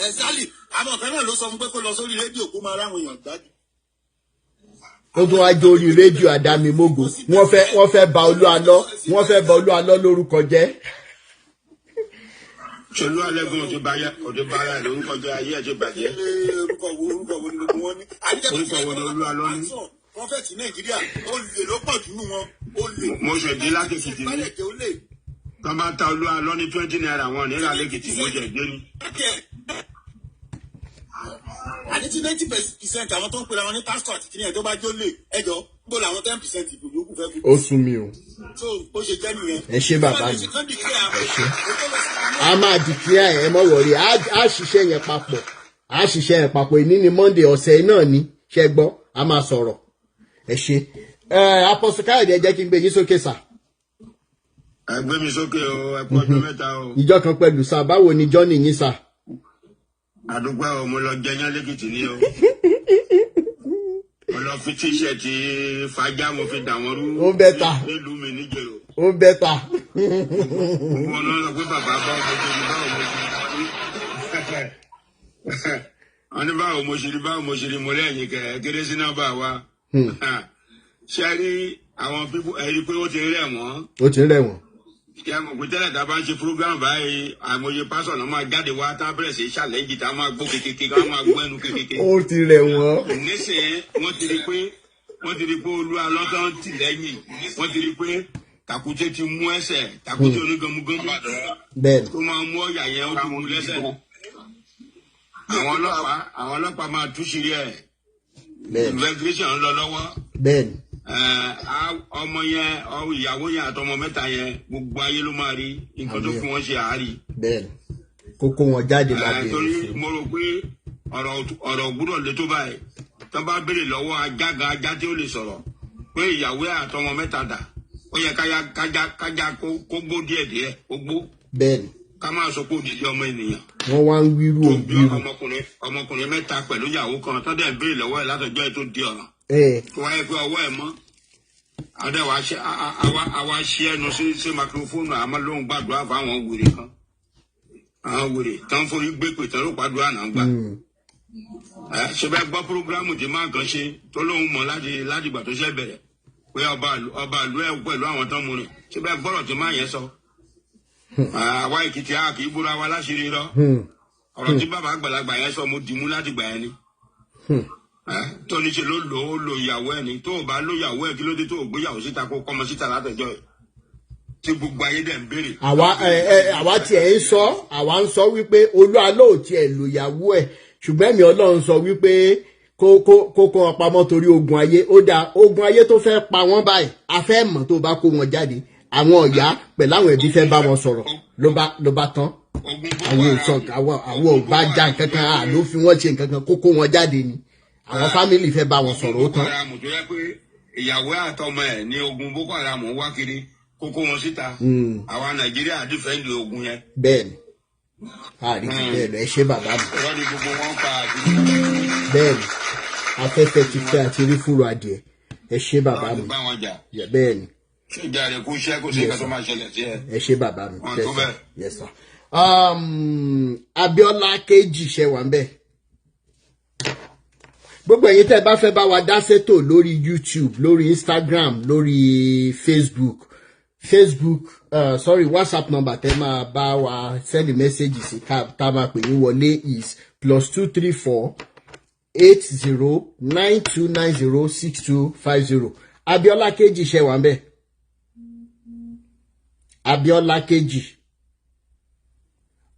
ẹ̀sálì àwọn ọ̀fẹ́ náà ló sọ fún pé kó lọ sórí rédíò kó máa ráwọn èèyàn gbádùn. ó tún wá jórí rédíò àdámimógo wọ́n fẹ́ ba Olúalọ́ lórúkọ jẹ́. ṣolú alẹ́ gan ọ̀dẹ́ báyà lórúkọ jẹ́ ayé ẹ̀jẹ̀ bàjẹ́. orúkọ wo ni gbogbo wọn ní. orúkọ wo ni Olúalọ́ ní. wọ́n fẹ́ ti Nàìjíríà ó lè ló pọ̀ jù nù wọn ó lè. mo ṣèdí lákèkìtì ní. tọ́ bá ta Olúalọ́ ní 20 naira wọn nílà lẹ́kìtì mo jẹ̀ gbé ni. àní tí 90% àwọn tó ń pera wọn ní pásítọ̀ àti kìnìyàn tó bá jó lè ẹjọ́ gbọ́ làwọn 10% ìbò yòókù fẹ́ kú. ó sún mi o. so ó ṣe jẹ́ nìyẹn. ẹ ṣé bàbá mi ẹ ṣé a máa declare ẹ mọ̀ wọ̀rí a ṣiṣẹ́ yẹn papọ̀ ìní ni Monday ọ̀sẹ̀ náà ni ṣe gbọ́ a máa sọ̀rọ̀ ẹ ṣé Apostle Káyọ̀dé ẹ jẹ́ kí n gbé yín sókè sà. ẹ gbé mi sókè o ẹ pọ́ ọjọ́ mẹ́ta o. ìjọ kan pẹ̀lú sà báwo ni Johnny yín sà. àdúgbò ọ̀ mo lọ jẹyán lẹ́kìtì ní o. mo lọ fi tíṣẹ̀tì fàájà mo fi dà wọ́n rú. ó bẹ́ta nílùú mi níjẹ̀rọ. ó bẹ́ta. wọn náà lọ pé bàbá bá ọmọ ṣe ní báwo mo ṣe rí. wọn ní báwo mo ṣe rí mo lẹ́yìn kérésì náà bá wa. ṣe rí àwọn pípọ̀ ẹ rí pé ó ti rẹ̀ wọ́n. ó ti rẹ̀ wọ́n. kí a mọ̀ pé tẹ́lẹ̀ tá a bá ń ṣe program báyìí àìmọye pásọ̀ náà máa jáde wá tá a bẹ̀rẹ̀ sí ṣàlẹ́jì tá a máa gbọ́ kékeré ká máa gbọ́ ẹnu kékeré. ó ti rẹ̀ wọ́n. nísìnyí wọ́n ti rí pé Olúalọ́ tó ń tì lẹ́yìn wọ́n ti rí pé tàkúté ti mú ẹsẹ̀ tàkúté onígàmúgàmú tó máa mú ọ̀yà yẹn ó ti mú lẹ́sẹ̀. àwọn ọlọ́pàá máa tú sírí ẹ̀ investigation ń lọ lọ́wọ́. bẹ́ẹ̀ni. ọmọ yẹn ìyàwó yẹn àtọmọ mẹ́ta yẹn gbogbo ayé ló máa rí nǹkan tó fún wọn ṣe àárí. bẹ́ẹ̀ni kókó wọn jáde lábẹ́ torí mo rò pé ọ̀rọ̀ gbúdọ̀ lé tó báyìí tó bá béèrè lọ́wọ́ ajá tí ó lè sọ̀rọ̀ pé ìyàwó àtọmọ mẹ́ta dà ó yẹ kájá kó gbó díẹ̀díẹ̀ ó gbó. bẹ́ẹ̀ni. ká máa sọ pé òdìdí ọmọ ènìyàn. wọ́n wá ń wíru òbírù. ọmọkùnrin mẹ́ta pẹ̀lú ìyàwó kan tó dẹ̀ ń béèrè lọ́wọ́ ẹ̀ látọjọ́ ẹ̀ tó di ọ̀ràn. tó wáyé pé ọwọ́ ẹ̀ mọ́ àdé àwa ṣí ẹnu sí makrofóònù àmọ́ lóhùn gbàdúrà fáwọn wèrè kan àwọn wèrè tán forí gbé pè tán ló gbàdúrà náà gbà. ṣe bẹ́ẹ̀ gbọ́ púrógíráàmù tí máa kàn ṣe tó lóhùn mọ́ láti ìgbà tó ṣe bẹ̀rẹ̀ pé ọba ìlú ẹ̀ pẹ̀lú àwọn tán mu rìn ṣe bẹ́ẹ̀ gbọ́rọ̀ tí máa yẹn sọ. àwa Èkìtì a kì í búra wa láṣìírí rọ ọ̀rọ̀ tí bàbá àgbàlagbà yẹn sọ mo dìmú láti gbà yẹn ni. tó ní ṣe ló lo ìyàwó ẹ̀ ni tó o bá lo ìyàwó ẹ̀ kí ló dé tó o gbéyàwó síta kó kọ́mọ síta látọjọ́ ẹ̀ tí gbogbo ayé dẹ̀ ń béèrè. àwa tiẹ̀ ń sọ wípé Olúalọ́ ò tiẹ̀ lo ìyàwó ẹ̀ ṣùgbọ́n ẹ̀mí Ọlọ́run sọ wípé kó wọn pamọ́ torí ogun ayé ó dáa ogun ayé tó fẹ́ pa wọ́n báyìí a fẹ́ mọ̀ tó bá kó wọn jáde àwọn ọ̀yá pẹ̀lú àwọn ẹbí fẹ́ bá wọn sọ̀rọ̀ ló bá tán àwọn ò bá já nǹkankan ló fi wọ́n ṣe nǹkankan kó wọn jáde ni àwọn fámìlì fẹ́ bá wọn sọ̀rọ̀ ó tán. ìyàwó àtọmọ ẹ̀ ní ogun Boko Haram wá kiri kókó wọn síta àwa Nàìjíríà dìfẹ́ǹdì ogun yẹn. bẹ́ẹ̀ni àríkì bẹ́ẹ̀ lọ ẹ ṣé bàbá mi. bẹ́ẹ̀ni afẹ́fẹ́ ti fẹ́ àti rí fúru adìẹ ẹ ṣé bàbá mi. bẹ́ẹ̀ni. ṣé ìjà rẹ̀ kú iṣẹ́ kò sí nǹkan tó máa ṣẹlẹ̀ sí ẹ. ẹ ṣé bàbá mi. yes sir. Abíọ́lá Kejì ṣe wà ń bẹ̀. gbogbo ẹ̀yin tẹ́ bá fẹ́ bá wa dá sétò lórí YouTube lórí Instagram lórí Facebook Facebook, sorry, WhatsApp number tẹ́ máa bá wa send the message sí tá máa pè yín wọlé is +234 8092906250. Abiola Keji ṣe wà ńbẹ̀. Abiola Keji.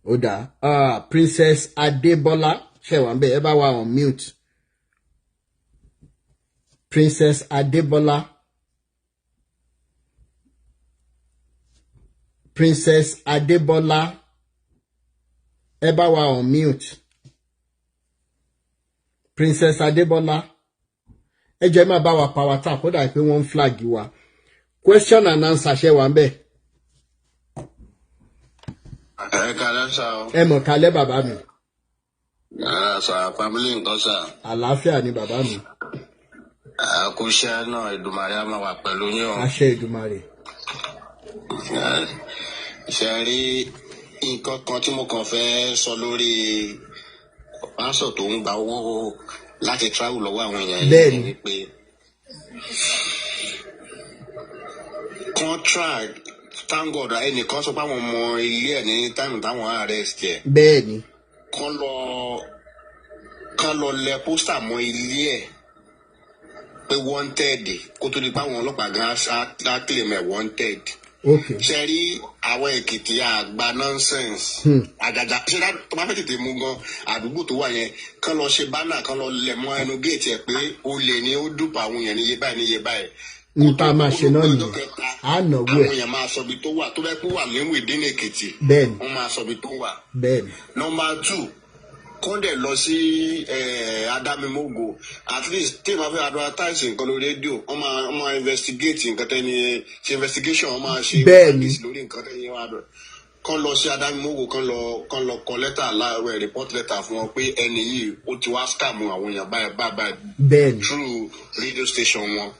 Oda, Princess Adebola ṣe wà ńbẹ̀. Ẹ bá wa on mute. Princess Adebola. Princess Adebola. Ẹ bá wa on mute. Princess Adebola. Ẹ jẹ́ má bá wa power tap, ó dà pé wọ́n flag wa. Question and answer ṣe wà ńbẹ̀. Ẹ kálẹ́ sà o. Ẹ mọ̀ kálẹ́ bàbá mi. Sà family nǹkan sà. Àlàáfíà ni bàbá mi. Kò ṣe náà Èdùmàrè á máa wà pẹ̀lú yín o. Àṣẹ Èdùmàrè. Ṣé rí nǹkan kan tí mo kàn fẹ́ sọ lórí pásọ̀ tó ń gba owó láti travel lọ́wọ́ àwọn èèyàn yìí ni pé contract thank God ẹnìkan sọ pé àwọn ọmọ ilé ẹ̀ ní táìmù táwọn arrest ẹ̀. Bẹ́ẹ̀ni. Kán lọ lẹ pósítà mọ́ ilé ẹ̀ pé wanted kó tó di pé àwọn ọlọ́pàá gan á claim ẹ̀ wanted. Okay. Ṣé rí àwọn Èkìtì àgbà nonsense. Àjàjà ṣé tó bá fẹ́ tètè mú gan àdúgbò tó wà yẹn kán lọ ṣe bánà kán lọ lẹ̀ mọ́ ẹnu géètì ẹ̀ pé olè ni ó dùpọ̀ àwọn èèyàn níye báyìí níye báyìí. Nta máa ṣe náà nìyẹn. Á nà wú ẹ̀. Àwọn èèyàn máa sọ ibi tó wà tó bẹ́ẹ̀ kó wà ní within Èkìtì. Bẹ́ẹ̀ni. Wọ́n máa sọ ibi tó wà. Bẹ́ẹ̀ni. Number 2. Kọ́ndẹ̀ lọ sí Adámimógo at least tí màá fẹ́ advertise nǹkan lórí rédíò wọ́n máa investigate nǹkan tẹ́ni ṣe investigation wọ́n máa ṣe practice lórí nǹkan tẹ́ni wọ́n á dọ̀ kán lọ sí Adámimógo kán lọ kọ lẹ́tà láàárọ̀ report letter fún wọn pé ẹni yìí ó ti wá scam àwọn èèyàn báyìí through radio station wọn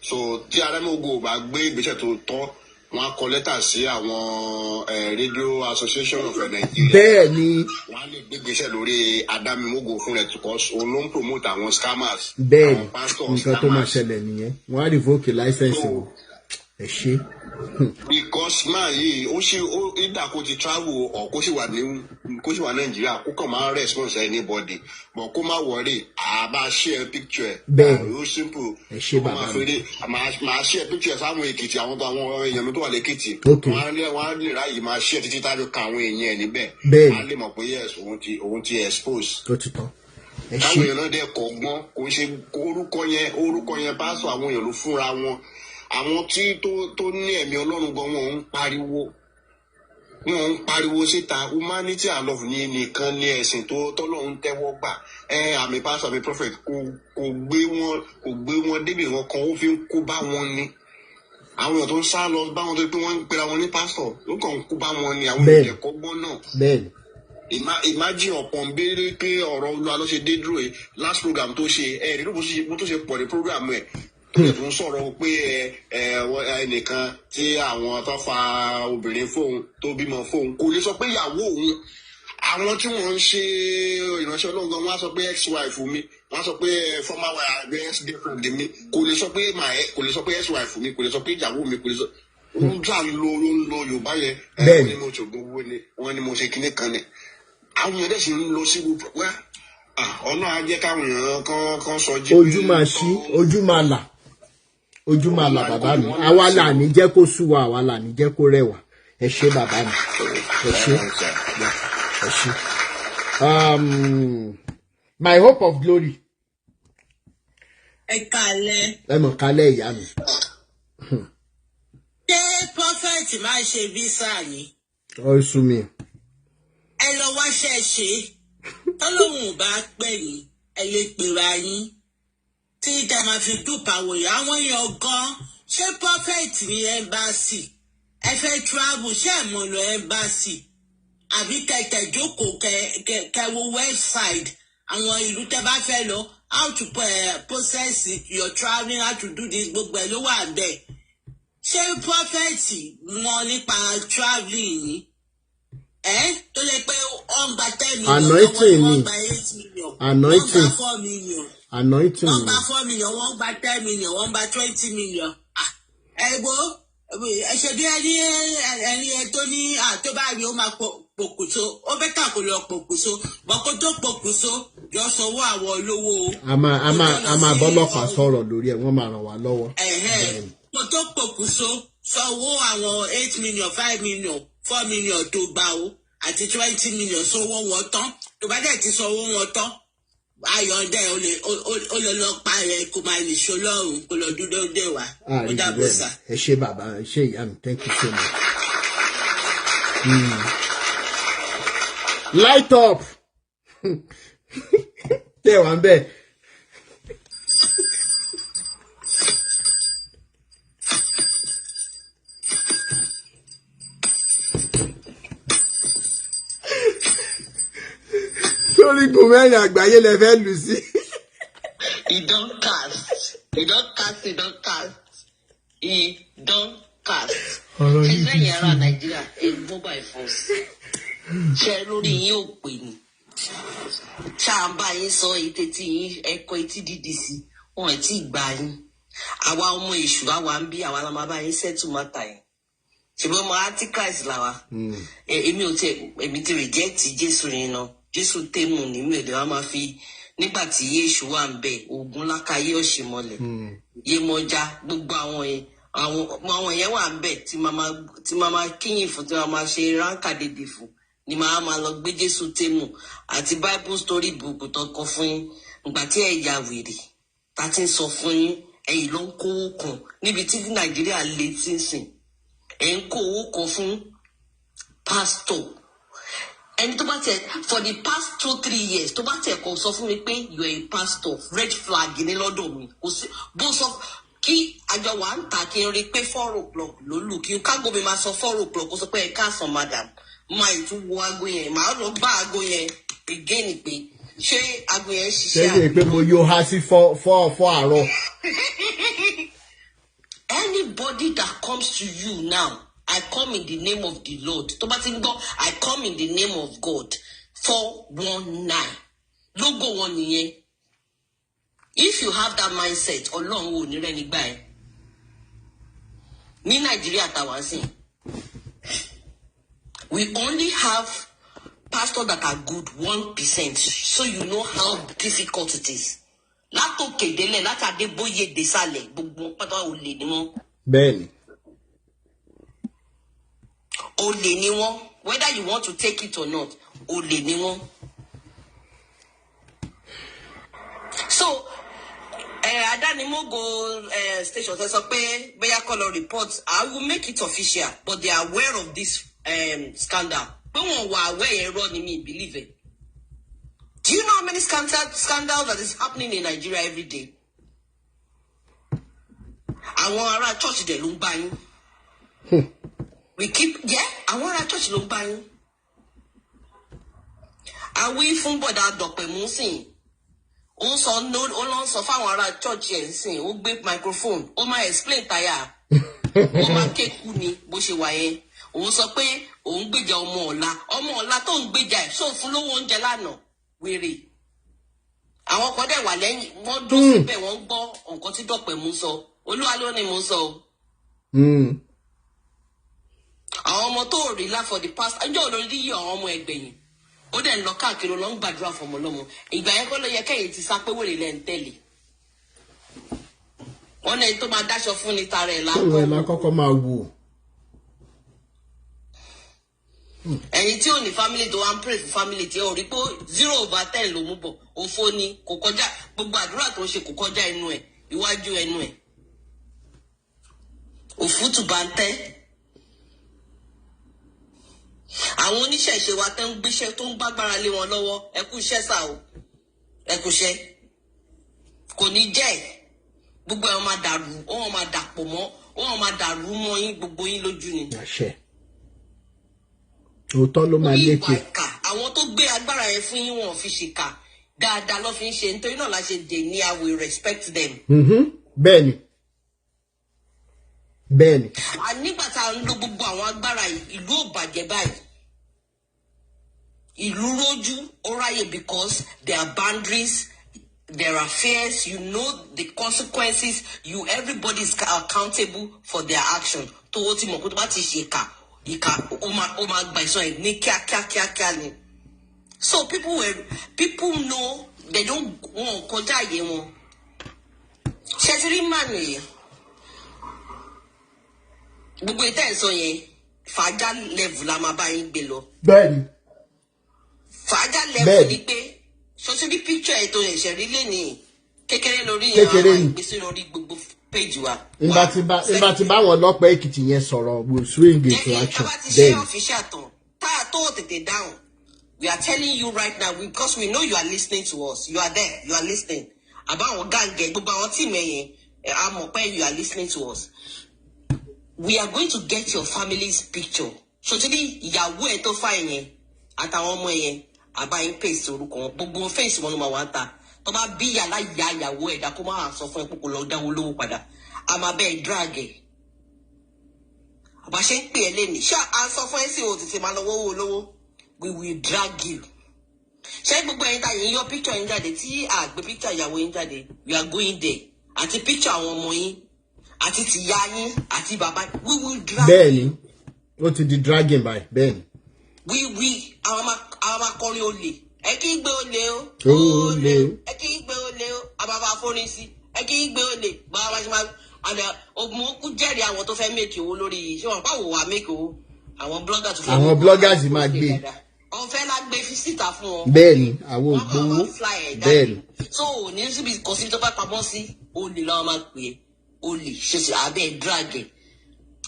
so tí Adámimógo bá gbé ìgbésẹ̀ tó tọ́ wọ́n á kọ lẹ́tà sí àwọn radio association of Nigeria. Bẹ́ẹ̀ni. Wọ́n á lè gbégbèsè lórí Adámimógo fún rẹ̀ because òun ló ń promote àwọn scammers. Bẹ́ẹ̀ni nǹkan tó máa ṣẹlẹ̀ nìyẹn wọ́n á revoke license o. Ẹ ṣe. Because máa yìí ó ìdá kó ti travel or kó sì wà Nàìjíríà kó kàn máa response anybody but kó má worry àbá share picture ẹ̀. Bẹ́ẹ̀ni ó simple. Ẹ ṣe bàbá mi. Máa share picture sáwọn Èkìtì àwọn èèyàn mi tó wà lẹ́kìtì. Wọ́n á lè ráyè máa share títí tájọ ka àwọn èèyàn ẹ̀ níbẹ̀. Bẹ́ẹ̀ni. Wọ́n á lè mọ̀ pé yes òun ti expose. Tó ti tán. Ẹ ṣe. Táwọn èèyàn náà dẹ̀ kọ̀ gbọ́n kò ń ṣe orúkọ yẹn pásọ àwọn èèyàn ló fúnra wọn. Àwọn tí tó ní ẹ̀mí Ọlọ́run gan wọn ń pariwo síta humanity and love ní nìkan ní ẹ̀sìn tó tọ́lọ́run tẹ́wọ́ gbà àmì pastor àmì prophet kò gbé wọn débi wọn kan ó fi ń kó bá wọn ni àwọn èèyàn tó ń sá lọ bá wọn tó pé wọ́n ń pera wọn ní pastor ló kàn ń kó bá wọn ni àwọn èèyàn kọ́ gbọ́n náà. Bẹ́ẹ̀ni. Imagine ọ̀pọ̀ ń béèrè pé ọ̀rọ̀ Olúwa ló ṣe dé dúró yìí last program tó ṣe rí bó tó ṣe pọ̀ ní program ẹ̀ tó yẹ tó ń sọ̀rọ̀ pé ẹnìkan tí àwọn tó fa obìnrin fóun tó bímọ fóun kò lè sọ pé ìyàwó òun àwọn tí wọ́n ń ṣe ìránṣẹ́ Ọlọ́run gan wọ́n á sọ pé ex-wife mi wọ́n á sọ pé former wife ex-girlfriend mi kò lè sọ pé ex-wife mi kò lè sọ pé ìyàwó mi kò lè sọ ó ń jà ló ń lo Yorùbá yẹn wọ́n ní mo ṣògùn owó ni wọ́n ní mo ṣe kinní kan ni àwọn èèyàn dẹ̀ sì ń lọ sí gbogbo wá ọ̀nà ajẹ́ káwọn èèyàn kan sọ jí. Ojú máa ṣí ojú máa là. Ojú máa là bàbá mi àwa là ní jẹ́ kó sú wa àwa là ní jẹ́ kó rẹwà ẹ ṣé bàbá mi ẹ ṣé ẹ ṣé. My hope of glory. Ẹ kálẹ́. Ẹ mọ̀ kálẹ̀ ìyá mi. Ṣé prophet máa ṣe visa ni? Ó sú mi. Ẹ lọ wáṣẹ́ ṣe tọ́lọ́hùn bá pẹ́ yín ẹ lè pèrà yín. Tí ìdá máa fi dúpọ̀ àwòyàn àwọn èèyàn gan ṣé prophet ní embassy ẹ fẹ́ travel ṣé ẹ mọ̀ lọ embassy àbí kẹ̀kẹ́ jókòó kẹwo website àwọn ìlú tẹ́ bá fẹ́ lọ how to process your travelling how to do this gbogbo ẹ̀ ló wà bẹ́ẹ̀ ṣé prophet mọ̀ nípa travelling yìí tó lè pé wọ́n gba 10 million anointing wọ́n gba 8 million anointing wọ́n gba 4 million. Anointing. Wọ́n gba 4 million, wọ́n gba 10 million, wọ́n gba 20 million. Ẹ̀gbọ́ ṣe bí ẹni tó ní tó bá rí ó máa pokùnso ó bẹ́ tà kó lọ pokùnso bọ́kó tó pokùnso yọ sanwó àwọn olówó. a máa bọ́lọ́pàá sọ̀rọ̀ lórí ẹ̀ wọ́n máa ràn wá lọ́wọ́. kó tó pokùnso sanwó àwọn 8 million 5 million 4 million tó gbà ó àti 20 million sanwó wọn tán tó bá dẹ̀ ti sanwó wọn tán ayọ̀dẹ ó lè lọ pa ẹ̀ kó máa lè ṣó lọ́rùn kó lọ dúdú dé wa ó dàbọ̀ sá. ẹ ṣé bàbá ẹ ṣé ìyá mi thank you so much. Light up tẹ wà ń bẹ. lórí gùnmẹ́rin àgbáyé lẹ fẹ́ lù sí. He don cast. Ṣé sẹ́yìn ara Nàìjíríà ẹ̀ mobile phones? Ṣé lórí yín ò pè ní? Ṣáàbà yín sọ ètè tí yín ẹ̀kọ́ etí dídì sí wọn ẹ̀ tí ì gbà yín. Àwa ọmọ èṣù àwa ń bí àwa la máa bá yín settle matter yẹn. Ṣùgbọ́n ọmọ Antichrist làwa. Èmi ti reject Jésù yín náà. Jésù tẹ́mu ní mi ò lè wá máa fi nígbà tí Yéṣu wà ń bẹ ogun lákàyè ọ̀ṣìmọ̀lẹ̀ Yemọja gbogbo àwọn yẹn wà ń bẹ tí màmá kíyìn fún tí màmá ṣe ránkà dédé fún ni màá máa lọ gbé Jésù tẹ́mu àti Bible story book tó kọ fún yín ìgbà tí ẹ ya wèrè ta ti ń sọ fún yín ẹ̀yin ló ń kówó kan níbi tí Nàìjíríà lè ti ń sìn ẹ̀ ń kó owó kan fún pásítọ̀. And for the past 2-3 years, tó bá tẹ̀ kọ́ sọ fún mi pé you are a pastor, red flag ní lọ́dọ̀ mi. Bó sọ kí àjọ wa ń ta kí n rí pé 4 o'clock ló lù kí kágbó mi máa sọ 4 o'clock kó sọ pé ẹ káàsán madam. Máa ìtún wo aago yẹn, màá lọ gbá aago yẹn again pé ṣé aago yẹn ṣiṣẹ́ àná. Ṣé pé mo yóò há sí 4 àárọ̀? Anybody that comes to you now, I come in the name of the Lord. Tó bá ti ń gbọ́, I come in the name of God. 419. Logo wọn nìyẹn. If you have that mindset, Ọlọ́run ò ní rẹ̀ nígbà ẹ̀. Ní Nàìjíríà tàwa sí. We only have pastors that are good 1%. So you know how difficult it is. Látòkè délẹ̀, látàdébóyè désàlẹ̀, gbogbo pátá olè ni wọ́n. Bẹ́ẹ̀ni. Olè ni wọ́n, whether you want to take it or not, olè ni wọ́n. So, Adanimogo station sọ pé bóyá kó lọ report, I will make it official, but they are aware of this scandal. Pé wọ́n wà aware yẹn rọ ni mi believe it. Do you know how many scandals that is happening in Nigeria every day? Àwọn ará church dẹ̀ ló ń bá yín. Àwọn ará church ló ń bá yín. Àwí fún bọ̀dà dọ̀pẹ̀ mú sìn. Ó lọ sọ fáwọn ará church yẹn sìn. Ó gbé microphone. Ó máa explain taya. Ó máa kéku ni bó ṣe wà yẹn. Òun sọ pé òun gbèjà ọmọ ọ̀la. Ọmọ ọ̀la tó ń gbèjà ẹ̀ sóò fún lówó oúnjẹ lánàá. Wèrè. Àwọn kan dẹ̀ wà lẹ́yìn. Wọ́n dún síbẹ̀ wọ́n gbọ́ nǹkan tí dọ̀pẹ̀ mú sọ. Olúwa ló ní mú sọ o. Àwọn ọmọ tó rí lá for the past ẹjọ́ olórí yí àwọn ọmọ ẹgbẹ̀yìn ó dẹ̀ ń lọ káàkiri lọ ń gbàdúrà fọmọ lọ́mọ ìgbà yẹn kọ́ ló yẹ kẹ́yìn ti sá pé wèrè lẹ́ ń tẹ̀lé wọn náà tó máa dáṣọ fún ní tara ẹ̀ lákọ́kọ́ máa wò. ẹ̀yin tí ò ní family tó wá ń pray fún family tí ó rí pé 0/10 ló mú bọ̀ òfo ni kò kọjá gbogbo àdúrà tó ń ṣe kò kọjá ẹnu ẹ̀ iwájú ẹnu ẹ̀ òfútù bá ń tẹ́. Àwọn oníṣẹ̀ṣe wa tó ń gbéṣẹ́ tó ń gbágbára lé wọn lọ́wọ́ ẹ kú iṣẹ́ sà o ẹ kú iṣẹ́ kò ní jẹ́ gbogbo ẹ̀ wọ́n máa dàrú wọ́n máa dàpọ̀ mọ́ wọ́n máa dàrú mọ́ yín gbogbo yín lójú ni. àṣẹ òótọ́ ló máa lékè. àwọn tó gbé agbára yẹn fún yín wọn ò fi ṣèkà dáadáa ló fi ń ṣe nítorí náà la ṣe dè ní I will respect them. Bẹ́ẹ̀ni. Bẹ́ẹ̀ni. Nígbà tá a ń lo gbogbo àwọn agbára ìlú ò bàjẹ́ báyìí. Ìlú rójú ó ráyè because there are boundaries there are fears, you know the consequences, everybody's accountable for their action. So people know they don't want to Gbogbo ita enso yen faja level la ma ba yin gbe lo. Bẹ́ẹ̀ni. Faja level ni pé so se bi picture e to se ri le ni kékeré lórí yan gbe sí lórí gbogbo page wa. Nba ti bá wọn lọ́pọ̀ Èkìtì yẹn sọ̀rọ̀ will swing into action. Then official ton ta to tètè down. We are telling you right now because we know you are listening to us. You are there, you are listening. About our gang gbogbo àwọn team yen a mọ̀ pé you are listening to us. We are going to get your family's picture. So today, ìyàwó ẹ̀ tó fine yẹn àtàwọn ọmọ yẹn àbáyín paste orúkọ gbogbo face wọn ló máa wá ta. Tó bá bí yàrá ìyàwó ẹ̀ dá kó máa sọ fún ẹ pé kó lọ dáwó lówó padà. A máa bẹ́ẹ̀ drag ẹ̀. Àbá ṣe ń pè ẹ́ lẹ́nìí. Ṣé à ń sọ fún ẹ sí o tètè máa lọ wọ́wọ́ lówó? We will drag you. Ṣé gbogbo ẹ̀yin ta yín yọ picture yín jáde tí àgbẹ̀ picture ìyàwó yín jáde? We are going there. Àti picture àwọn ọmọ yín. Àti ti ya yín àti bàbá we will drag. Bẹ́ẹ̀ni ó ti di dragging by bẹ́ẹ̀ni. We àwọn akọrin olè ẹ kì í gbé olè o. Olè. Ẹ kì í gbé olè o. Àbàbà afọrin sí ẹ kì í gbé olè. Bàbá ṣe máa àná ogun okú jẹ́rìí àwọn tó fẹ́ make owó lórí yìí ṣé wọn báwo wà make owó àwọn bloggers tó fẹ́. Àwọn bloggers máa gbé. Wọ́n fẹ́ la gbé fi Sita fún wọn. Bẹ́ẹ̀ni àwọn ògbówó bẹ́ẹ̀ni. So ní síbi kò sí tó bá pamọ́ sí olè làwọn máa pè é. Only ṣe abẹ́ drag ẹ̀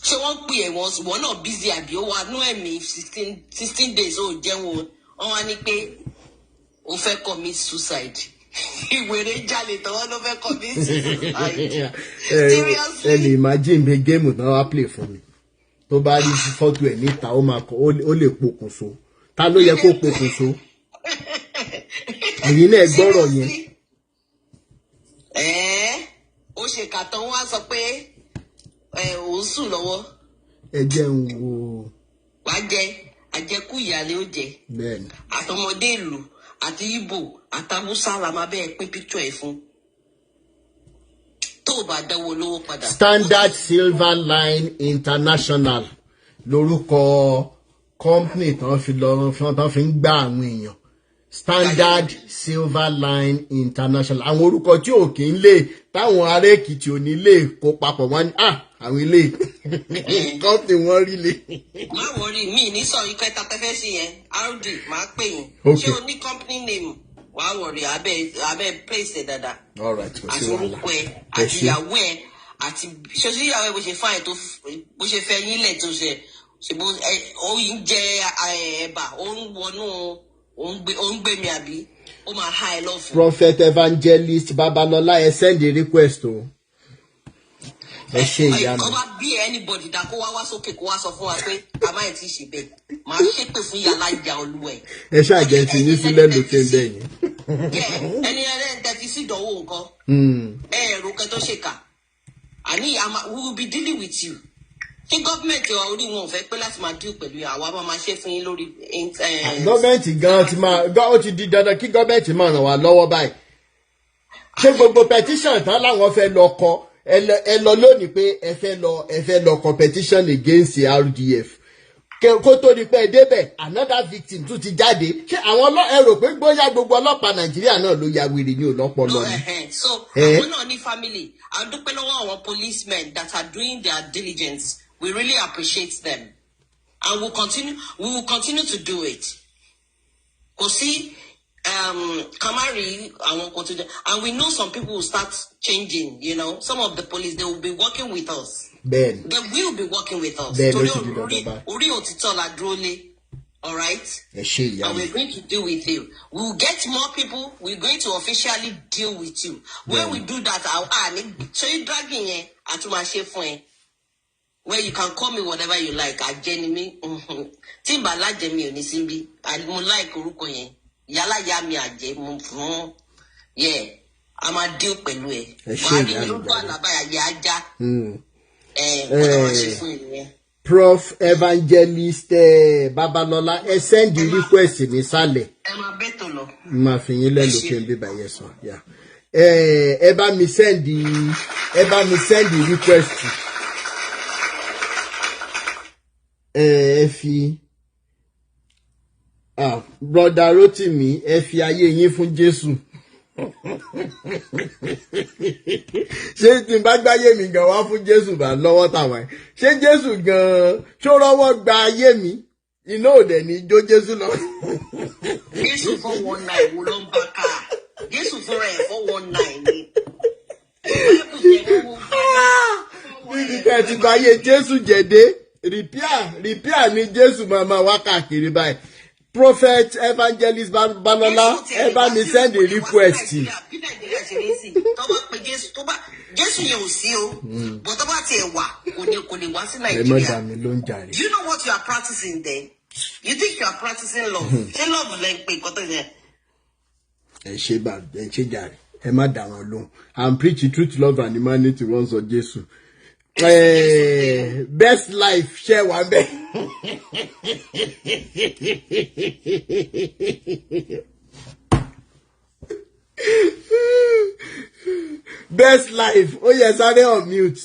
ṣé wọ́n pè ẹ̀ wọ́n náà busy àbí ó wà nú ẹ̀mí 16 days ó jẹun wọ́n wá ní pé ó fẹ́ commit suicide ìwèrè jalè tọwọ́ ló fẹ́ commit suicide seriously. Ẹ lè imagine bí géèmù náà wá play fún mi tó bá rí fọ́tò ẹ̀ níta ó máa kọ ó lè pokùnso ta ló yẹ kó pokùnso èyí náà gbọ́rọ̀ yẹn. Ó ṣe kàtàn wá sọ pé òun sùn lọ́wọ́. Ẹ jẹun wo. Wàá jẹ àjẹkù ìyàlẹ́ ó jẹ. Bẹ́ẹ̀ni. Àtọmọdé ìlú àti Ìgbò àtàwùsá la máa bẹ́ẹ̀ pín picture ẹ̀ fún. Tó o bá dánwò lówó padà. Standard Silver Line International lórúkọ company tán fi ń gbà àwọn èèyàn. Standard Silver Line International àwọn orúkọ tí ò kí ń lè táwọn ará Èkìtì ò ní lè kó papọ̀ wọ́n ní àwọn ilé company wọ́n rí lè. Má wọrí mi ní sọ ikọ́ ẹ̀ta pẹ́fẹ́ sí yẹn RD máa pè yín ṣé o ní company name wà á wọrí abẹ́ place ẹ̀ dáadáa àti orúkọ ẹ̀ àti ìyàwó ẹ̀ àti ṣoṣo ìyàwó ẹ̀ bó ṣe fáyẹ̀ tó bó ṣe fẹ́ yín lẹ̀ tó ṣe bó ó ń jẹ ẹ̀bà ó ń wọnú ó ń gbé mi àbí ó máa há ẹ lọ fún. Prophet Evangelist Babalọlá ẹ send a request o. Ẹ ṣe ìyá mi. Ọba bí anybody dá kó wá sókè kó wá sọ fún wa pé a máa ti ṣe bẹ́ẹ̀ máa ṣépè fún yàrá ìjà olúwẹ̀. Ẹ ṣàjẹ́ ti ní sílẹ̀ lókè bẹ́yìn. Ẹni ẹlẹ́ni tẹ́tí sí ìdánwò nǹkan. Ẹ̀rù kẹ́ tó ṣèkà. Àní we will be dealing with you. Kí gọ́ọ̀mẹ̀ntì orí wọn ò fẹ́ pé láti máa dín pẹ̀lú àwa máa ṣe fún yín lórí. Gọ́ọ̀mẹ̀ntì gan ti máa ó ti di dandan kí gọ́ọ̀mẹ̀ntì máa ràn wá lọ́wọ́ báyìí. Ṣé gbogbo petition tán láwọn fẹ́ lọ kọ ẹ lọ lónìí pé ẹ fẹ́ lọ competition against the RDF. Kó tó di pé ẹ débẹ̀ another victim tún ti jáde. Ṣé àwọn ẹ rò pé bóyá gbogbo ọlọ́pàá Nàìjíríà náà ló ya wèrè ní ọlọ́pọlọ ni. So àwọn náà ní family. A dúpẹ́ lọ́wọ́ àwọn policemen that are doing their diligence. We really appreciate them, and we will continue to do it. Kò sí Kamari àwọn kan tó jẹ, and we know some people will start changing. You know, some of the police they will be working with us. Ben. They will be working with us. Orí òtítọ́ la dúró lé. All right? And we're going to deal with you. We will get more people. We're going to officially deal with you. When we do that, so you dragging here at my chef where you can call me whatever you like. I genuinely Timba la jemi oni simbi. I don't like uruko yen. Yala yami aje mo. Yeah. I'm a deal pẹ̀lú ẹ. Wadi uruko alabaya yaja. Whatever chef Prof Evangelist Babalọlá ẹ send the request nísàlẹ̀. Ẹ máa bẹ́tò lọ. Máa fi yín lẹ́nu kí n bí báyẹn sọ. ẹ bá mi send request. Ẹ fi brother Rotimi, ẹ fi ayé yín fún Jésù. Ṣé tí n bá gbáyé mi gan wá fún Jésù bá lọ́wọ́ tàwọn ẹ̀? Ṣé Jésù gan ṣó rọ́wọ́ gba ayé mi? Iná òde ní jó Jésù lọ. Jésù 419 wo ló ń bá ká? Jésù fúnra ẹ̀ 419 ni. Níbi tẹ́ ti bá yé Jésù jẹ̀dé, repair ni Jésù máa wá káàkiri báyìí. Prophet Evangelist Balola, ẹ bá mi send a request. Jésù yẹn ò sí o, but tó bá tiẹ̀ wà, kò lè wá sí Nàìjíríà. Do you know what you are practicing then? You think you are practicing love? Ṣé love lẹ́ ń pè nǹkan tó yẹ? Ẹ ṣe jàre, ẹ má dà wọn lóhùn. I'm preaching truth, love and humanity wọ́n sọ Jésù. Best life share one bed. Best life. Oh yes, I on mute.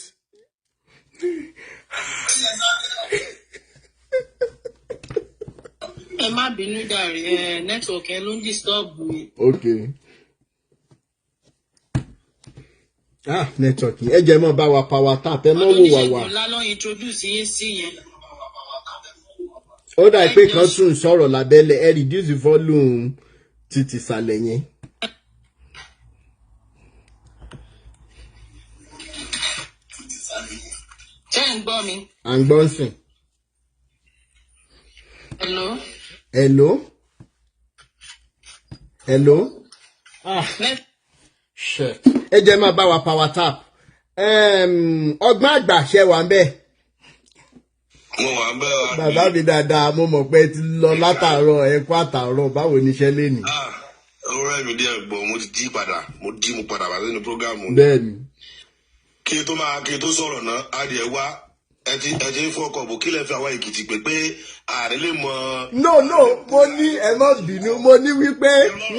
Ẹ má bínú jàre, network ẹ ló ń disturb mi. Okay. Network ẹ jẹ́ mọ́ bá wa power tap ẹ mọ́ wò wá. Ó dà pé kan tún sọ̀rọ̀ lábẹ́lẹ̀ ẹ reduce the volume títí sàlẹ̀ yẹn. Ṣé ń gbọ́ mi? À ń gbọ́ sìn. Hello. Shit. Ẹ jẹ́ máa bá wa power tap. Ọgbọ́n àgbà ṣe wà ń bẹ̀. Mo wà ń bẹ̀ wá. Bàbá mi dáadáa, mo mọ̀ pé ti lọ látàárọ̀ ẹ kú àtàárọ̀ báwo ni iṣẹ́ lénìí. Ọ̀rẹ́ mi díẹ̀ gbọ́, mo padà wá sínú prógámù. Bẹ́ẹ̀ni. Kí n tó sọ̀rọ̀ náà, adìẹ wá ẹ ti ń fọkọ̀ bò kí lẹ fi àwọn Èkìtì pé ààrẹ lè mọ. No, mo ní ẹ má bínú, mo ní wípé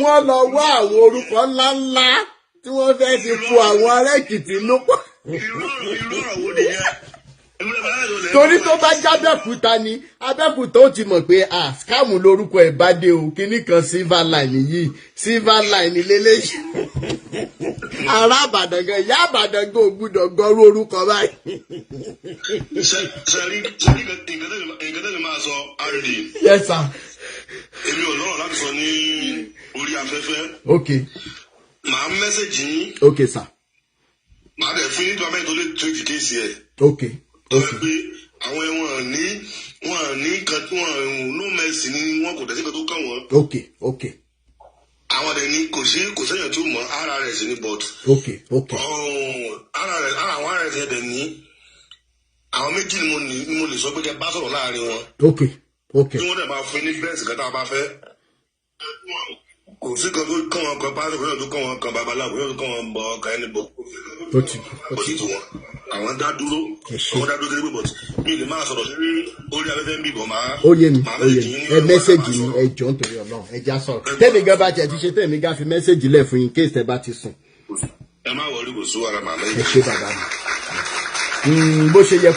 wọ́n lọ wá àwọn orúkọ ńláńlá tí wọ́n fẹ́ fi fún àwọn ará Èkìtì lópọ̀. Irú ọ̀rọ̀ wo nìyẹn? Torí tó bá jábẹ́kúta ni Abẹ́òkúta ó ti mọ̀ pé scam lórúkọ ẹ̀ bá dé o kíní kan silver line yìí silver line lélẹ́yìí. Ará Àbàdàn gan ìyá Àbàdàn gan ò gbúdọ̀ gọrú orúkọ báyìí. Ṣẹ́rí nǹkan tẹ́lẹ̀ máa sọ RD. Yes sir. Èmi ò lọ́rọ̀ láti sọ ní orí afẹ́fẹ́. Okay. Màá mẹ́sẹ̀jì yín. Okay sir. Màá dẹ̀ fún yín tó abẹ́yìn tó lè tírèkì kéèsì ẹ̀. Okay. Tọ́wọ́ pé àwọn ẹ̀wọ̀n ní kan tí wọ́n no mercy ni wọ́n kò dẹ́sí kan tó kàn wọ́n. Okay. Àwọn dẹ̀ ní kò sẹ́yìn tó mọ̀ RRS ní but. Okay. Àwọn RRS yẹn dẹ̀ ní àwọn méjì ni mo lè sọ pé kẹ́ bá sọ̀rọ̀ láàrin wọn. Okay. Tí wọ́n dẹ̀ máa fún ní bẹ́ẹ̀sì kan tá a bá fẹ́. Kò sí kan tó kàn wọn kan pásítọ̀ kò sí kan tó kàn wọn kan babaláwo kò sí kan tó kàn wọn bọ ọkàn ẹni bọ. Ó ti tó wọn. Àwọn dá dúró kéré pé bọ̀t mi lè máa sọ̀rọ̀ lórí orí afẹ́fẹ́ ń bìbọ̀ máa. Ó yé mi ẹ mẹ́sẹ̀gì mi ẹ jọ̀ọ́ nítorí Ọlọ́run ẹ já sọ̀rọ̀ tẹ́mi gan bá tiẹ̀ ti ṣe tẹ́mi gan fi mẹ́sẹ̀gì lẹ̀ fún yín kéèsì tẹ́ bá ti sùn. Ẹ má wọlé kò sú ara màmá yìí. Ẹ ṣé bàbá mi. Bó ṣe yẹ